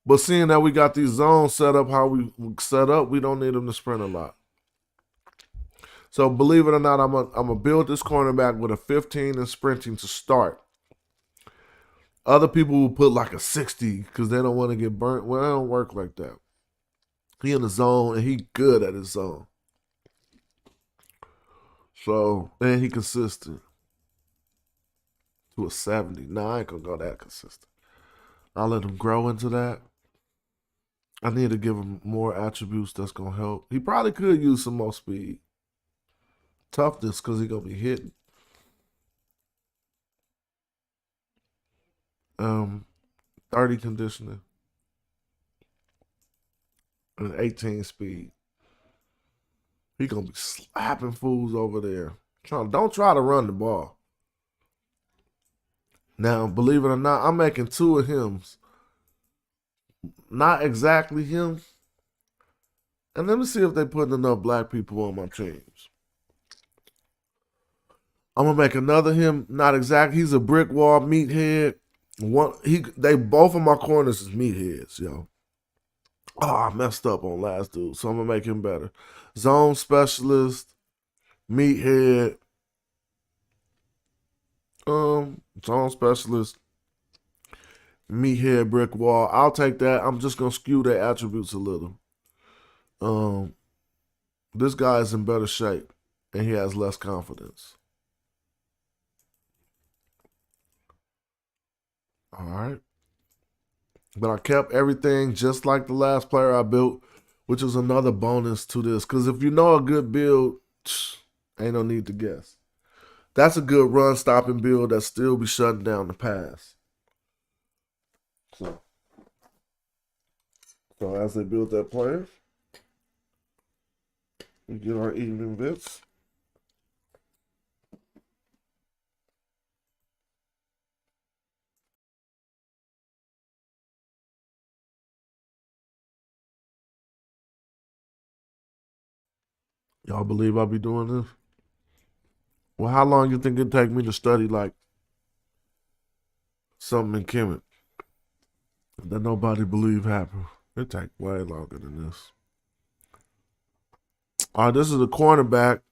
But seeing that we got these zones set up how we set up, we don't need them to sprint a lot. So believe it or not, I'm gonna build this cornerback with a 15 in sprinting to start. Other people will put like a 60 because they don't want to get burnt. Well, it don't work like that. He in the zone and he good at his zone. So, and he consistent to a 70. Nah, I ain't gonna go that consistent. I'll let him grow into that. I need to give him more attributes that's gonna help. He probably could use some more speed. Toughness because he gonna be hitting. 30 conditioning. And 18 speed. He gonna be slapping fools over there. Don't try to run the ball. Now, believe it or not, I'm making 2 of him. Not exactly him. And let me see if they putting enough black people on my teams. I'm gonna make another him. Not exactly. He's a brick wall meathead. They both of my corners is meatheads, yo. Oh, I messed up on last dude, so I'm gonna make him better. Zone specialist, meathead. Zone specialist, meathead, brick wall. I'll take that. I'm just gonna skew their attributes a little. This guy is in better shape and he has less confidence. All right. But I kept everything just like the last player I built, which is another bonus to this. Because if you know a good build, ain't no need to guess. That's a good run stopping build that still be shutting down the pass. So as they build that player, we get our evening bits. Y'all believe I'll be doing this? Well, how long you think it'd take me to study like something in Kemet that nobody believe happened? It take way longer than this. All right, this is the cornerback.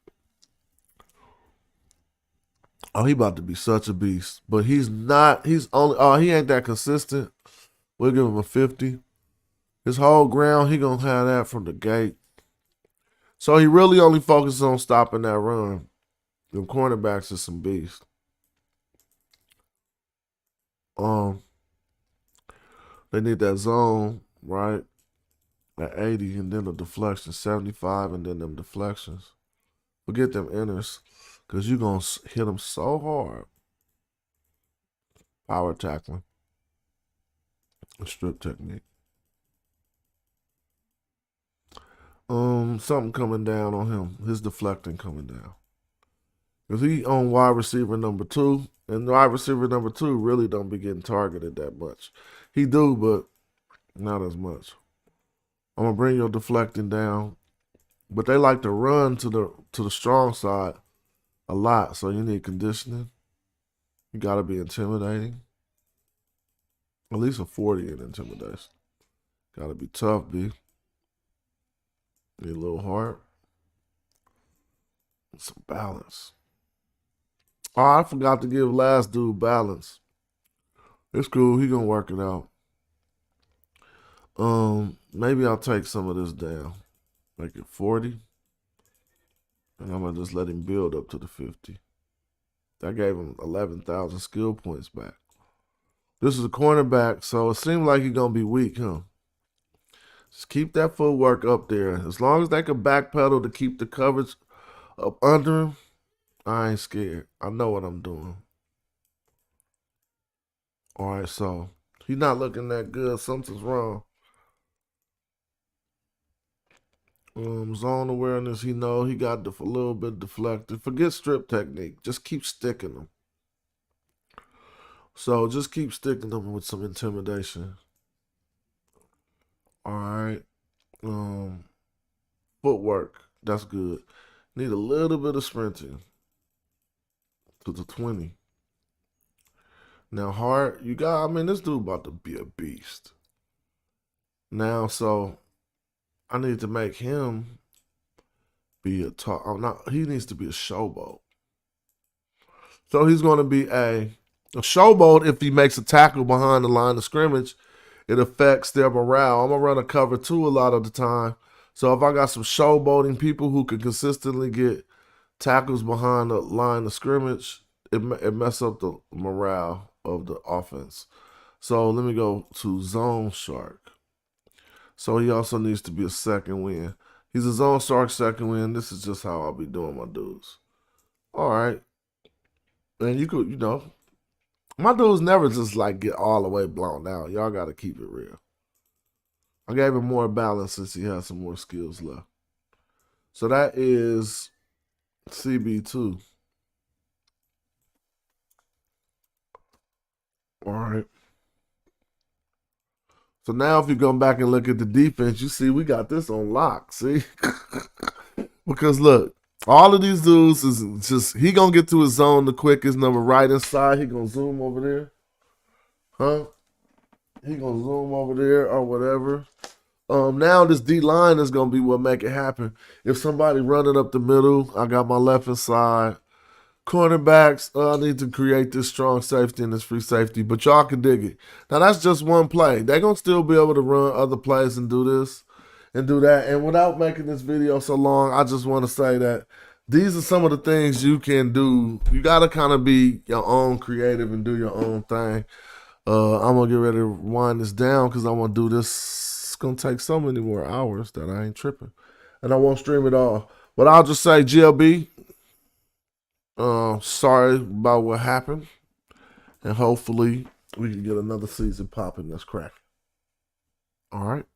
Oh, he about to be such a beast. But he's not, he ain't that consistent. We'll give him a 50. His whole ground, he gonna have that from the gate. So he really only focuses on stopping that run. The cornerbacks are some beasts. They need that zone, right? at 80, and then the deflection 75, and then them deflections. Forget them inners, because you're going to hit them so hard. Power tackling. Strip technique. Something coming down on him. His deflecting coming down. Because he on wide receiver number 2, and wide receiver number 2 really don't be getting targeted that much. He do, but not as much. I'm gonna bring your deflecting down, but they like to run to the strong side a lot, so you need conditioning. You gotta be intimidating. At least a 40 in intimidation. Gotta be tough, B. Need a little heart. And some balance. Oh, I forgot to give last dude balance. It's cool. He gonna work it out. Maybe I'll take some of this down. Make it 40. And I'm gonna just let him build up to the 50. That gave him 11,000 skill points back. This is a cornerback, so it seemed like he's gonna be weak, huh? Just keep that footwork up there. As long as they can backpedal to keep the coverage up under him, I ain't scared. I know what I'm doing. All right, so he's not looking that good. Something's wrong. Zone awareness, he know he got a little bit deflected. Forget strip technique. Just keep sticking them. So just keep sticking them with some intimidation. All right. Footwork. That's good. Need a little bit of sprinting to the 20. Now, heart, you got, this dude about to be a beast. Now, so I need to make him be a top. He needs to be a showboat. So he's going to be a showboat. If he makes a tackle behind the line of scrimmage, it affects their morale. I'm going to run a cover 2 a lot of the time. So if I got some showboating people who can consistently get tackles behind the line of scrimmage, it mess up the morale of the offense. So let me go to zone shark. So he also needs to be a second win. He's a zone shark second win. This is just how I'll be doing my dudes. All right. And you could, my dudes never just like get all the way blown out. Y'all got to keep it real. I gave him more balance since he has some more skills left. So that is CB2. All right. So now if you go back and look at the defense, you see we got this on lock, see? Because look, all of these dudes is just, he going to get to his zone the quickest, number right inside. He going to zoom over there. Huh? He going to zoom over there or whatever. Now this D-line is going to be what make it happen. If somebody running up the middle, I got my left inside. Cornerbacks, I need to create this strong safety and this free safety, but y'all can dig it. Now, that's just one play. They're going to still be able to run other plays and do this and do that. And without making this video so long, I just want to say that these are some of the things you can do. You got to kind of be your own creative and do your own thing. I'm going to get ready to wind this down because I want to do this. It's going to take so many more hours that I ain't tripping. And I won't stream it all. But I'll just say, GLB, sorry about what happened, and hopefully we can get another season popping that's cracking. All right.